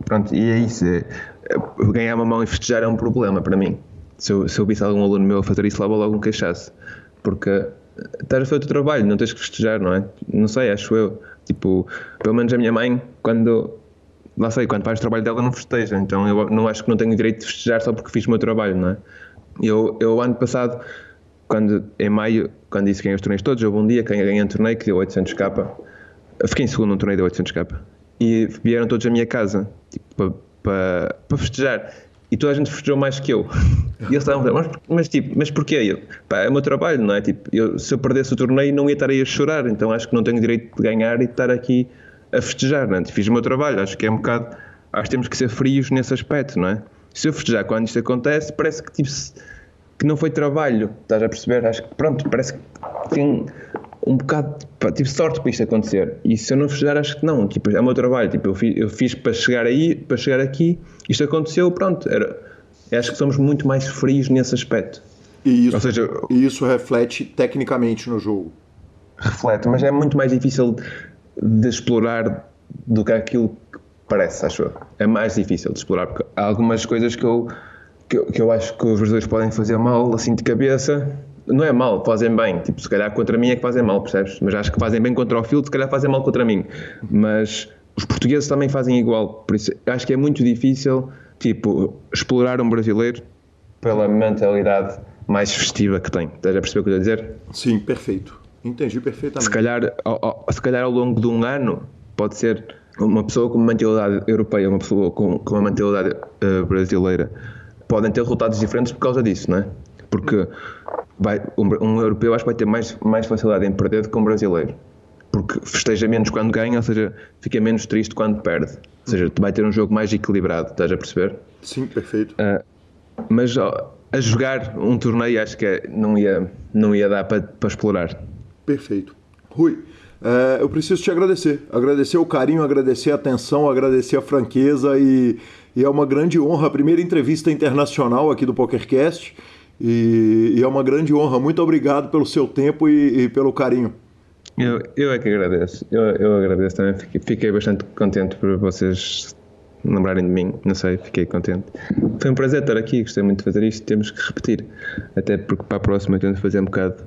Pronto, e é isso. Ganhar uma mão e festejar é um problema para mim. Se eu visse algum aluno meu a fazer isso, leva logo um queixaço. Porque estás a fazer o teu trabalho, não tens que festejar, não é? Não sei, acho eu. Tipo, pelo menos a minha mãe, quando faz o trabalho dela, não festeja. Então eu não acho que não tenho direito de festejar só porque fiz o meu trabalho, não é? Eu ano passado, em maio, quando disse que ganhei os torneios todos, houve um dia que ganhei um torneio que deu 800k. Eu fiquei em segundo num torneio de 800k. E vieram todos à minha casa, tipo, para festejar. E toda a gente festejou mais que eu. E eles estavam a dizer, mas porquê? É o meu trabalho, não é? Tipo, se eu perdesse o torneio não ia estar aí a chorar, então acho que não tenho direito de ganhar e de estar aqui a festejar, não é? Fiz o meu trabalho, acho que é um bocado... Acho que temos que ser frios nesse aspecto, não é? Se eu festejar quando isto acontece, parece que, tipo, que não foi trabalho, estás a perceber? Acho que, pronto, parece que tem um bocado, tive sorte para isto acontecer. E se eu não festejar, acho que não, tipo, é o meu trabalho, tipo, eu fiz para chegar aqui, isto aconteceu, pronto, acho que somos muito mais frios nesse aspecto. E isso reflete tecnicamente no jogo? Reflete, mas é muito mais difícil de explorar do que aquilo que parece, acho eu. É mais difícil de explorar, porque há algumas coisas que eu acho que os brasileiros podem fazer mal, assim, de cabeça. Não é mal, fazem bem. Tipo, se calhar contra mim é que fazem mal, percebes? Mas acho que fazem bem contra o field, se calhar fazem mal contra mim. Mas os portugueses também fazem igual. Por isso, acho que é muito difícil, tipo, explorar um brasileiro pela mentalidade mais festiva que tem. Estás a perceber o que eu estou a dizer? Sim, perfeito. Entendi perfeitamente. Se calhar ao longo de um ano pode ser uma pessoa com uma mentalidade europeia, uma pessoa com uma mentalidade brasileira. Podem ter resultados diferentes por causa disso, não é? Porque um europeu acho que vai ter mais facilidade em perder do que um brasileiro. Porque festeja menos quando ganha, ou seja, fica menos triste quando perde. Ou seja, vai ter um jogo mais equilibrado, estás a perceber? Sim, perfeito. Mas a jogar um torneio acho que não ia dar para explorar. Perfeito. Rui, eu preciso te agradecer. Agradecer o carinho, agradecer a atenção, agradecer a franqueza e é uma grande honra. A primeira entrevista internacional aqui do PokerCast e é uma grande honra. Muito obrigado pelo seu tempo e pelo carinho. Eu é que agradeço. Eu agradeço também. Fiquei bastante contente por vocês lembrarem de mim. Não sei, fiquei contente. Foi um prazer estar aqui. Gostei muito de fazer isto. Temos que repetir. Até porque para a próxima temos de fazer um bocado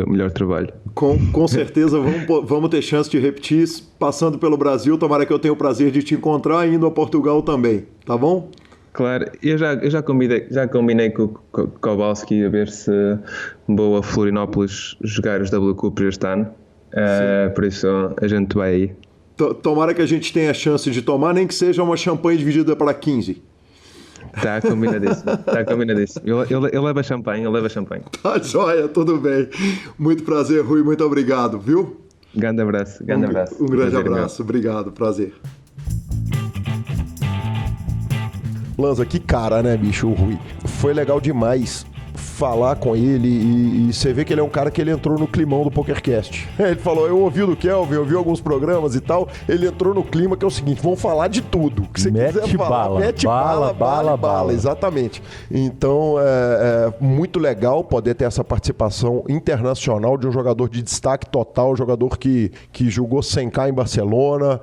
melhor trabalho. Com certeza vamos ter chance de repetir. Passando pelo Brasil, tomara que eu tenha o prazer de te encontrar, indo a Portugal também. Tá bom? Claro, eu já combinei com o Kowalski a ver se vou a Florianópolis jogar os WCUP este ano. Por isso a gente vai aí. Tomara que a gente tenha a chance de tomar, nem que seja uma champanhe dividida para 15. Está combinadíssimo. Eu levo a champanhe, Tá joia, tudo bem. Muito prazer, Rui, muito obrigado, viu? Grande abraço. Um grande abraço, obrigado, prazer. Lanza, que cara, né, bicho, o Rui? Foi legal demais falar com ele e você vê que ele é um cara que ele entrou no climão do PokerCast. Ele falou, eu ouvi o do Kelvin, eu ouvi alguns programas e tal, ele entrou no clima que é o seguinte, vamos falar de tudo. O que você quiser falar, mete bala. Exatamente. Então, é muito legal poder ter essa participação internacional de um jogador de destaque total, um jogador que jogou 100K em Barcelona,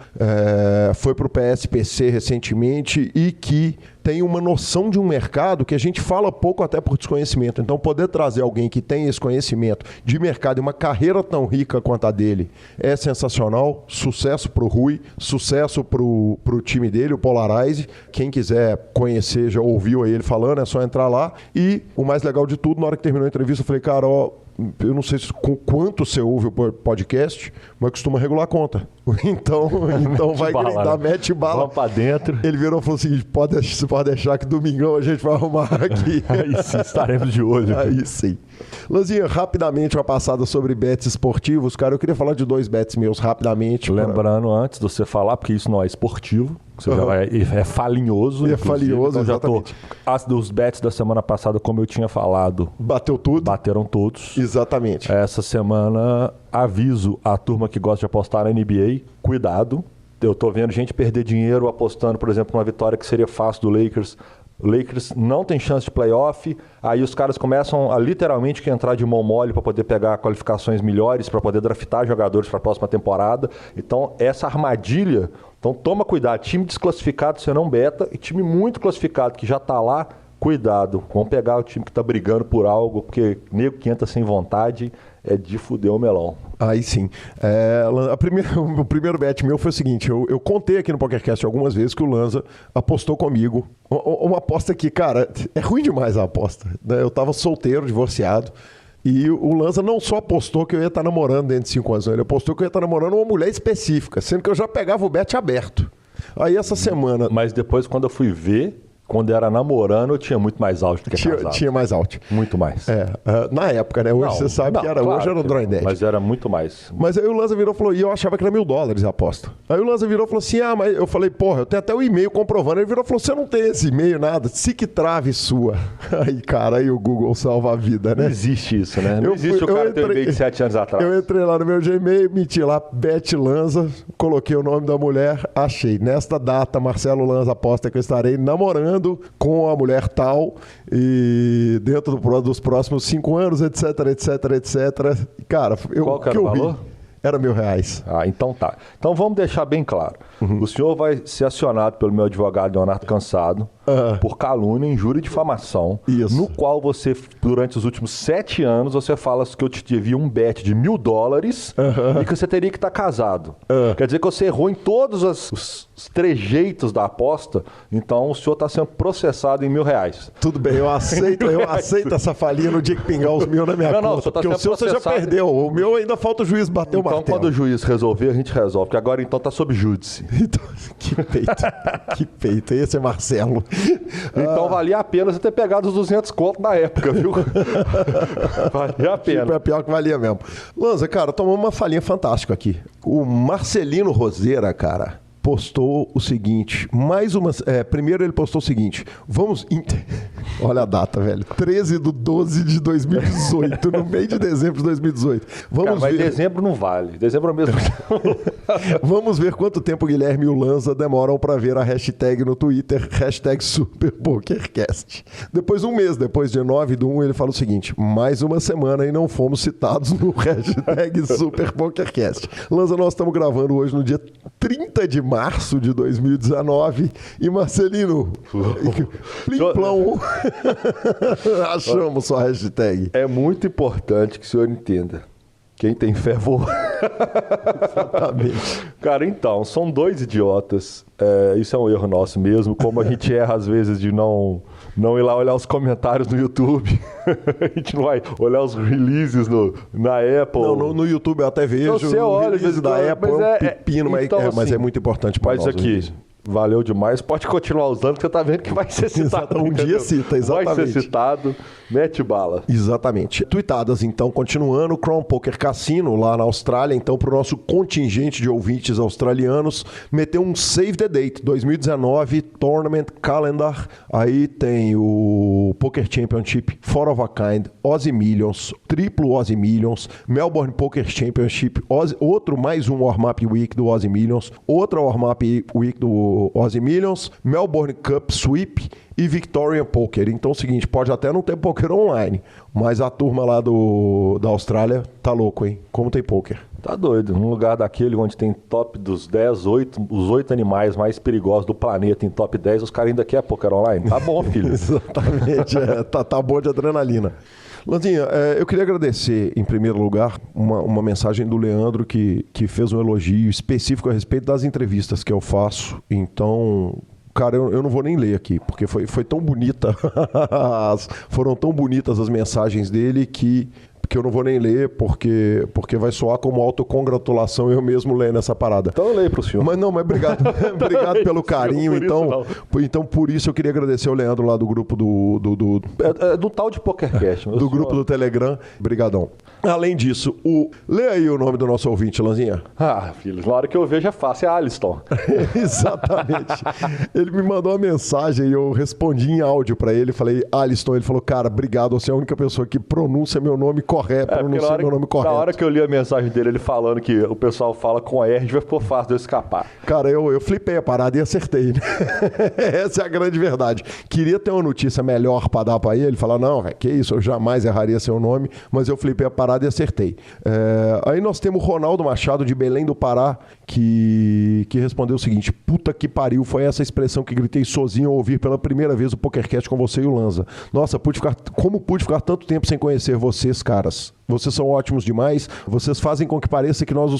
foi pro PSPC recentemente e que tem uma noção de um mercado que a gente fala pouco até por desconhecimento. Então, poder trazer alguém que tem esse conhecimento de mercado e uma carreira tão rica quanto a dele é sensacional. Sucesso pro Rui, sucesso pro time dele, o Polarize. Quem quiser conhecer, já ouviu aí ele falando, é só entrar lá. E o mais legal de tudo, na hora que terminou a entrevista, eu falei, cara, eu não sei com quanto você ouve o podcast, mas costuma regular a conta. Então vai grindar, mete bala. Vamos pra dentro. Ele virou e falou o seguinte, pode deixar que domingão a gente vai arrumar aqui. Aí sim, estaremos de olho. Aí sim. Lanzinha, rapidamente uma passada sobre bets esportivos. Cara, eu queria falar de 2 bets meus rapidamente. Lembrando antes de você falar, porque isso não é esportivo, é falinhoso. É falinhoso, então exatamente. Dos bets da semana passada, como eu tinha falado... Bateu tudo? Bateram todos. Exatamente. Essa semana, aviso a turma que gosta de apostar na NBA, cuidado. Eu tô vendo gente perder dinheiro apostando, por exemplo, numa vitória que seria fácil do Lakers. O Lakers não tem chance de playoff, aí os caras começam a literalmente entrar de mão mole para poder pegar qualificações melhores, para poder draftar jogadores para a próxima temporada. Então, essa armadilha, então toma cuidado. Time desclassificado você não beta, e time muito classificado que já está lá, cuidado. Vamos pegar o time que está brigando por algo, porque nego que entra sem vontade é de fuder o melão. Aí sim. O primeiro bet meu foi o seguinte, eu contei aqui no PokerCast algumas vezes que o Lanza apostou comigo. Uma aposta que, cara, é ruim demais a aposta. Né? Eu tava solteiro, divorciado, e o Lanza não só apostou que eu ia estar namorando dentro de 5 anos, ele apostou que eu ia estar namorando uma mulher específica, sendo que eu já pegava o bet aberto. Aí essa semana... Mas depois, quando eu fui ver... Quando era namorando, eu tinha muito mais out do que casado. Tinha mais out. Muito mais. Na época, né? Hoje você sabe que era. Claro, hoje era o Drawing Dead. Mas era muito mais. Mas aí o Lanza virou e falou, e eu achava que era $1.000 a aposta. Aí o Lanza virou e falou assim, mas eu falei, porra, eu tenho até o e-mail comprovando. Ele virou e falou, você não tem esse e-mail, nada. Que trave sua. Aí, cara, aí o Google salva a vida, né? Não existe isso, né? Não existe o cara ter um e-mail de 7 anos atrás. Eu entrei lá no meu Gmail, meti lá, Bet Lanza, coloquei o nome da mulher, achei. Nesta data, Marcelo Lanza aposta que eu estarei namorando com a mulher tal, e dentro dos próximos 5 anos, etc. Cara, qual que era o valor? Era R$1.000. Então tá. Então vamos deixar bem claro. O senhor vai ser acionado pelo meu advogado Leonardo Cansado por calúnia, injúria e difamação. Isso. No qual você, durante os últimos 7 anos, você fala que eu te devia um bet de $1.000 e que você teria que estar casado. Quer dizer que você errou em todos os trejeitos da aposta, então o senhor está sendo processado em R$1.000. Tudo bem, eu aceito essa falinha no dia que pingar os mil na minha conta, porque o seu você já perdeu, o meu ainda falta o juiz bater o martelo. Então quando o juiz resolver, a gente resolve, porque agora então está sob júdice. Então, que peito, esse é Marcelo. Então valia a pena você ter pegado os 200 conto na época, viu? Valia a pena. Tipo, é pior que valia mesmo. Lanza, cara, tomamos uma falinha fantástica aqui. O Marcelino Roseira, cara, postou o seguinte, primeiro ele postou o seguinte, olha a data, velho, 13/12/2018, no meio de dezembro de 2018. Mas dezembro não vale, dezembro é o mesmo. Vamos ver quanto tempo o Guilherme e o Lanza demoram para ver a hashtag no Twitter, #SuperPokerCast. Depois, um mês depois, dia 9/1, ele fala o seguinte, mais uma semana e não fomos citados no #SuperPokerCast. Lanza, nós estamos gravando hoje no dia 30 de março de 2019 e Marcelino, plimplão, achamos sua hashtag. É muito importante que o senhor entenda. Quem tem fé voa. Exatamente. Cara, então, são 2 idiotas. Isso é um erro nosso mesmo, como a gente erra às vezes de não ir lá olhar os comentários no YouTube. A gente não vai olhar os releases na Apple. Não, no YouTube eu até vejo você olha, o release da Apple, é um pepino, então, mas é muito importante para nós. Mas aqui, Valeu demais. Pode continuar usando, que você tá vendo que vai ser citado. Um dia cita, exatamente. Vai ser citado. Mete bala. Exatamente. Tuitadas, então, continuando. Crown Poker Cassino, lá na Austrália. Então, para o nosso contingente de ouvintes australianos, meteu um Save the Date 2019 Tournament Calendar. Aí tem o Poker Championship, Four of a Kind, Aussie Millions, triplo Aussie Millions, Melbourne Poker Championship, outro mais um Warm-Up Week do Aussie Millions, outra Warm-Up Week do Aussie Millions, Melbourne Cup Sweep e Victorian Poker. Então é o seguinte, pode até não ter poker online, mas a turma lá da Austrália tá louco, hein? Como tem poker. Tá doido. Num lugar daquele onde tem top dos 10, os 8 animais mais perigosos do planeta em top 10, os caras ainda querem poker online. Tá bom, filho. Exatamente. Tá bom de adrenalina. Lanzinha, eu queria agradecer, em primeiro lugar, uma mensagem do Leandro que fez um elogio específico a respeito das entrevistas que eu faço. Então, cara, eu não vou nem ler aqui, porque foi tão bonita, foram tão bonitas as mensagens dele que eu não vou nem ler, porque vai soar como autocongratulação eu mesmo lendo essa parada. Então eu leio pro senhor. Mas obrigado. Obrigado pelo carinho. Então, por isso eu queria agradecer ao Leandro lá do grupo do tal de PokerCast. Do grupo do Telegram. Obrigadão. Além disso, lê aí o nome do nosso ouvinte, Lanzinha. Ah, filho, na hora que eu vejo é fácil, é Aliston. Exatamente. Ele me mandou uma mensagem e eu respondi em áudio pra ele. Falei, Aliston, ele falou, cara, obrigado, você é a única pessoa que pronuncia meu nome correto. Na hora que eu li a mensagem dele, ele falando que o pessoal fala com R, já ficou fácil de eu escapar. Cara, eu flipei a parada e acertei, né? Essa é a grande verdade. Queria ter uma notícia melhor pra dar pra ele, falar, não, véio, que isso, eu jamais erraria seu nome, mas eu flipei a parada e acertei. Aí nós temos o Ronaldo Machado, de Belém do Pará, que respondeu o seguinte, puta que pariu, foi essa expressão que gritei sozinho ao ouvir pela primeira vez o PokerCast com você e o Lanza. Nossa, como pude ficar tanto tempo sem conhecer vocês, caras? Vocês são ótimos demais, vocês fazem com que pareça que nós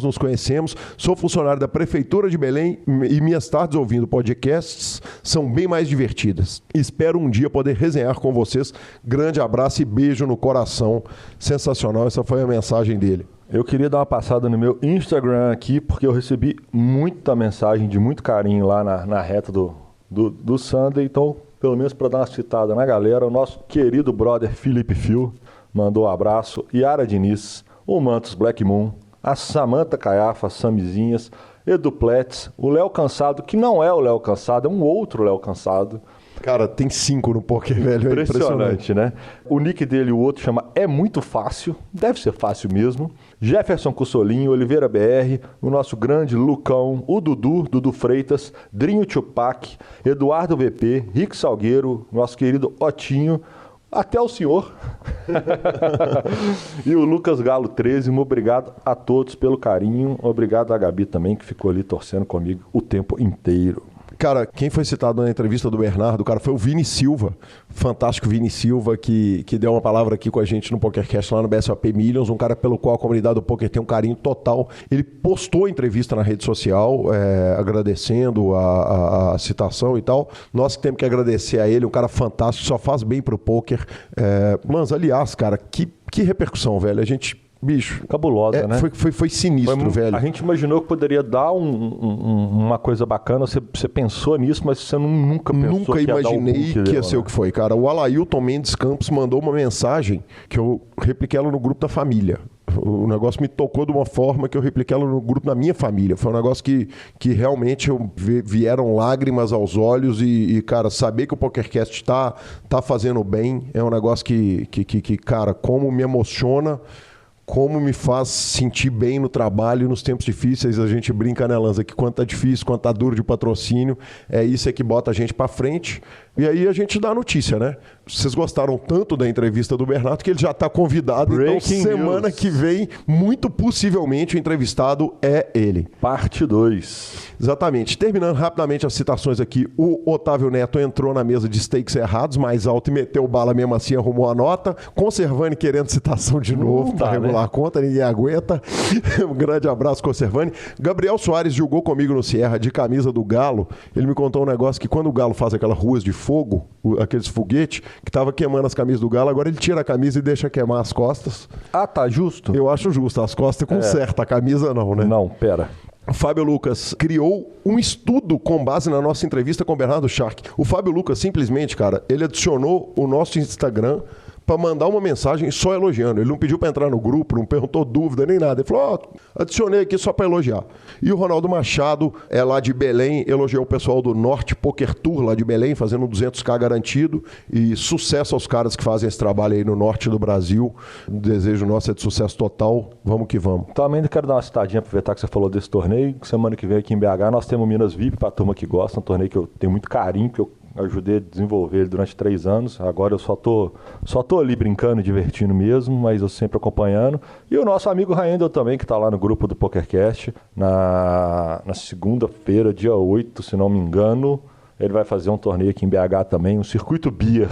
nos conhecemos. Sou funcionário da Prefeitura de Belém e minhas tardes ouvindo podcasts são bem mais divertidas. Espero um dia poder resenhar com vocês. Grande abraço e beijo no coração. Sensacional, essa foi a mensagem dele. Eu queria dar uma passada no meu Instagram aqui, porque eu recebi muita mensagem de muito carinho lá na reta do Sunday, então, pelo menos para dar uma citada na galera, o nosso querido brother Felipe Phil mandou um abraço, Yara Diniz, o Mantos Black Moon, a Samantha Caiafa, Samizinhas, Edu Pletz, o Léo Cansado, que não é o Léo Cansado, é um outro Léo Cansado. Cara, tem 5 no poker, velho. É impressionante, né? O nick dele, o outro, chama É Muito Fácil. Deve ser fácil mesmo. Jefferson Cussolinho, Oliveira BR, o nosso grande Lucão, o Dudu Freitas, Drinho Tupac, Eduardo VP, Rick Salgueiro, nosso querido Otinho, até o senhor. E o Lucas Galo 13, obrigado a todos pelo carinho. Obrigado a Gabi também, que ficou ali torcendo comigo o tempo inteiro. Cara, quem foi citado na entrevista do Bernardo, cara, foi o Vini Silva, fantástico Vini Silva, que deu uma palavra aqui com a gente no PokerCast lá no BSOP Millions, um cara pelo qual a comunidade do poker tem um carinho total. Ele postou a entrevista na rede social, agradecendo a citação e tal. Nós que temos que agradecer a ele, um cara fantástico, só faz bem pro poker. Mas, aliás, cara, que repercussão, velho. A gente... Bicho, cabulosa, né? Foi sinistro, velho. A gente imaginou que poderia dar uma coisa bacana. Você pensou nisso, mas você nunca pensou nunca que ia imaginei dar que ia ser o que foi, cara. O Alailton Mendes Campos mandou uma mensagem que eu repliquei ela no grupo da família. O negócio me tocou de uma forma que eu repliquei ela no grupo da minha família. Foi um negócio que realmente vieram lágrimas aos olhos e, cara, saber que o PokerCast tá fazendo bem é um negócio que, cara, como me emociona, como me faz sentir bem no trabalho e nos tempos difíceis. A gente brinca, né, Lanza, que quando tá difícil, quando tá duro de patrocínio, é isso que bota a gente pra frente. E aí a gente dá a notícia, né? Vocês gostaram tanto da entrevista do Bernardo que ele já tá convidado. Breaking então, semana news. Que vem, muito possivelmente, o entrevistado é ele. Parte 2. Exatamente. Terminando rapidamente as citações aqui, o Otávio Neto entrou na mesa de stakes errados, mais alto, e meteu bala mesmo assim, arrumou a nota. Conservani querendo citação de novo para regular a conta, ninguém aguenta. Um grande abraço, Conservani. Gabriel Soares jogou comigo no Sierra de camisa do Galo. Ele me contou um negócio que quando o Galo faz aquelas ruas de fogo, aqueles foguetes, que estava queimando as camisas do Galo, agora ele tira a camisa e deixa queimar as costas. Ah, tá justo? Eu acho justo. As costas conserta, a camisa não, né? Não, pera. O Fábio Lucas criou um estudo com base na nossa entrevista com o Bernardo Schark. O Fábio Lucas, simplesmente, cara, ele adicionou o nosso Instagram para mandar uma mensagem só elogiando. Ele não pediu para entrar no grupo, não perguntou dúvida nem nada. Ele falou, adicionei aqui só para elogiar. E o Ronaldo Machado, lá de Belém, elogiou o pessoal do Norte Poker Tour, lá de Belém, fazendo um 200k garantido. E sucesso aos caras que fazem esse trabalho aí no norte do Brasil. O desejo nosso é de sucesso total. Vamos que vamos. Também quero dar uma citadinha, aproveitar que você falou desse torneio. Semana que vem aqui em BH nós temos Minas VIP, para a turma que gosta. Um torneio que eu tenho muito carinho, que eu ajudei a desenvolver ele durante 3 anos. Agora eu só tô ali brincando e divertindo mesmo, mas eu sempre acompanhando. E o nosso amigo Raendel também, que está lá no grupo do PokerCast, na segunda-feira, dia 8, se não me engano. Ele vai fazer um torneio aqui em BH também, um circuito beer,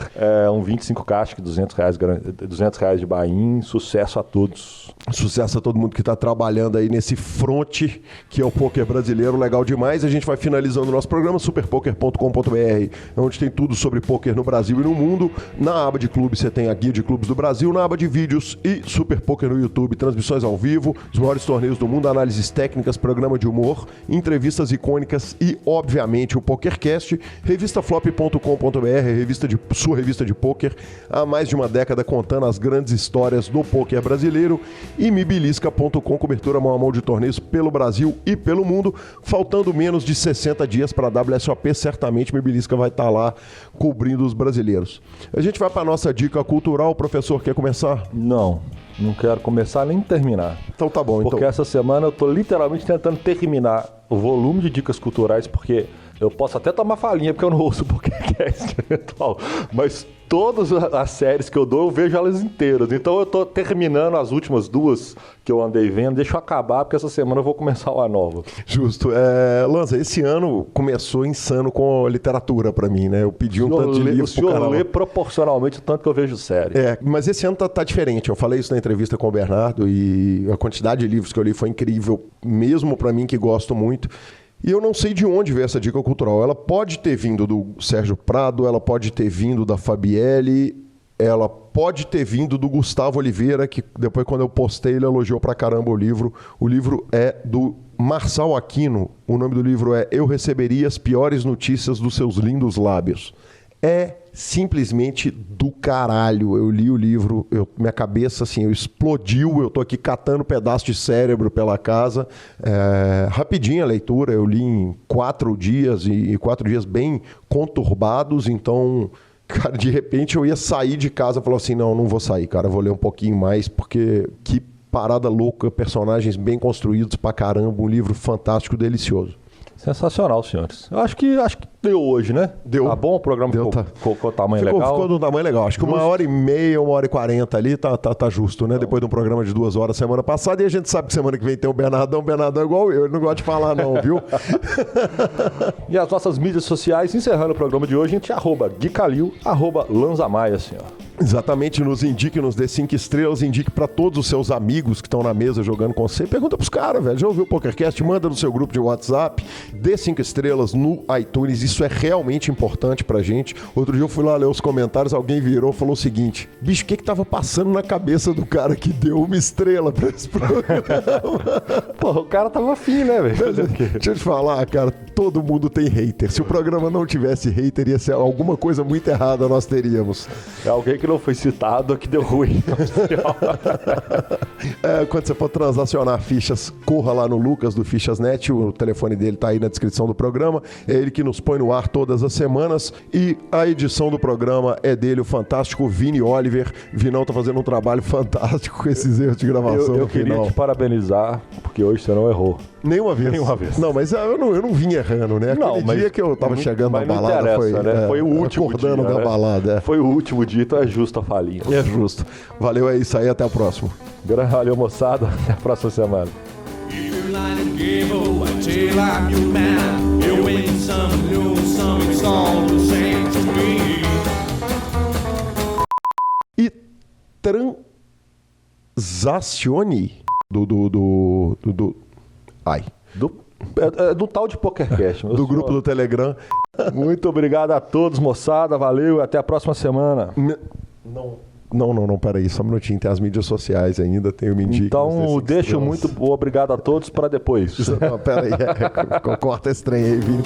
um 25k, acho que R$200 de buy-in. Sucesso a todos. Sucesso a todo mundo que está trabalhando aí nesse fronte que é o poker brasileiro, legal demais. A gente vai finalizando o nosso programa, superpoker.com.br, onde tem tudo sobre poker no Brasil e no mundo. Na aba de clubes você tem a guia de clubes do Brasil, na aba de vídeos e Super Poker no YouTube, transmissões ao vivo, os maiores torneios do mundo, análises técnicas, programa de humor, entrevistas icônicas e, obviamente, o PokerCast. Revistaflop.com.br, sua revista de pôquer, há mais de uma década contando as grandes histórias do pôquer brasileiro, e mibilisca.com, cobertura mão a mão de torneios pelo Brasil e pelo mundo. Faltando menos de 60 dias para a WSOP, certamente Mibilisca vai estar lá cobrindo os brasileiros. A gente vai para a nossa dica cultural. O professor quer começar? Não quero começar nem terminar. Então tá bom. Porque essa semana eu tô literalmente tentando terminar o volume de dicas culturais, porque eu posso até tomar falinha, porque eu não ouço o podcast eventual, mas todas as séries que eu dou, eu vejo elas inteiras. Então eu tô terminando as últimas 2 que eu andei vendo. Deixa eu acabar, porque essa semana eu vou começar uma nova. Justo. Lanza, esse ano começou insano com a literatura pra mim, né? Eu pedi um tanto de livro pro canal. O senhor lê proporcionalmente o tanto que eu vejo série. Mas esse ano tá diferente. Eu falei isso na entrevista com o Bernardo e a quantidade de livros que eu li foi incrível, mesmo pra mim que gosto muito. E eu não sei de onde veio essa dica cultural. Ela pode ter vindo do Sérgio Prado, ela pode ter vindo da Fabielle, ela pode ter vindo do Gustavo Oliveira, que depois, quando eu postei, ele elogiou pra caramba o livro. O livro é do Marçal Aquino. O nome do livro é Eu Receberia as Piores Notícias dos Seus Lindos Lábios. É simplesmente do caralho. Eu li o livro, minha cabeça assim, explodiu. Eu tô aqui catando pedaço de cérebro pela casa. Rapidinha a leitura, eu li em 4 dias, e 4 dias bem conturbados. Então, cara, de repente eu ia sair de casa e falar assim, não vou sair, cara, vou ler um pouquinho mais, porque que parada louca, personagens bem construídos pra caramba, um livro fantástico, delicioso. Sensacional, senhores. Eu acho que deu hoje, né? Deu. Tá bom, o programa ficou tamanho legal. Ficou do tamanho legal. Acho que 1h30, 1h40 ali tá justo, né? Então. Depois de um programa de 2 horas semana passada. E a gente sabe que semana que vem tem o Bernardão. O Bernardão é igual eu. Ele não gosta de falar não, viu? E as nossas mídias sociais, encerrando o programa de hoje, a gente @GuiCalil, @Lanzamaia, senhor. Exatamente, nos indique, nos dê 5 estrelas, indique para todos os seus amigos que estão na mesa jogando com você. Pergunta pros caras, velho. Já ouviu o PokerCast? Manda no seu grupo de WhatsApp, dê 5 estrelas no iTunes. Isso é realmente importante pra gente. Outro dia eu fui lá ler os comentários, alguém virou e falou o seguinte: bicho, o que tava passando na cabeça do cara que deu 1 estrela pra esse programa? Porra, o cara tava afim, né, velho? Deixa eu te falar, cara, todo mundo tem hater. Se o programa não tivesse hater, ia ser alguma coisa muito errada nós teríamos. É alguém que não foi citado, que deu ruim. Quando você for transacionar fichas, corra lá no Lucas do Fichas.net, o telefone dele tá aí na descrição do programa. É ele que nos põe no ar todas as semanas, e a edição do programa é dele, o fantástico Vini Oliver. Vinão tá fazendo um trabalho fantástico com esses erros de gravação. Eu queria te parabenizar, porque hoje você não errou. Nenhuma vez. Não, mas eu não vim errando, né? Aquele dia que eu tava chegando na balada foi o último acordando dia, da balada. Foi o último dia, então é justo a falinha. É justo. Valeu, é isso aí, até a próxima. Valeu, moçada, até a próxima semana. E transacione do tal de PokerCast. Do grupo do Telegram. Muito obrigado a todos, moçada. Valeu, até a próxima semana. Não. Não, peraí, só um minutinho. Tem as mídias sociais ainda, tem o Mendigo. Então, deixo muito obrigado a todos para depois. Não, peraí, corta esse trem aí, Vini.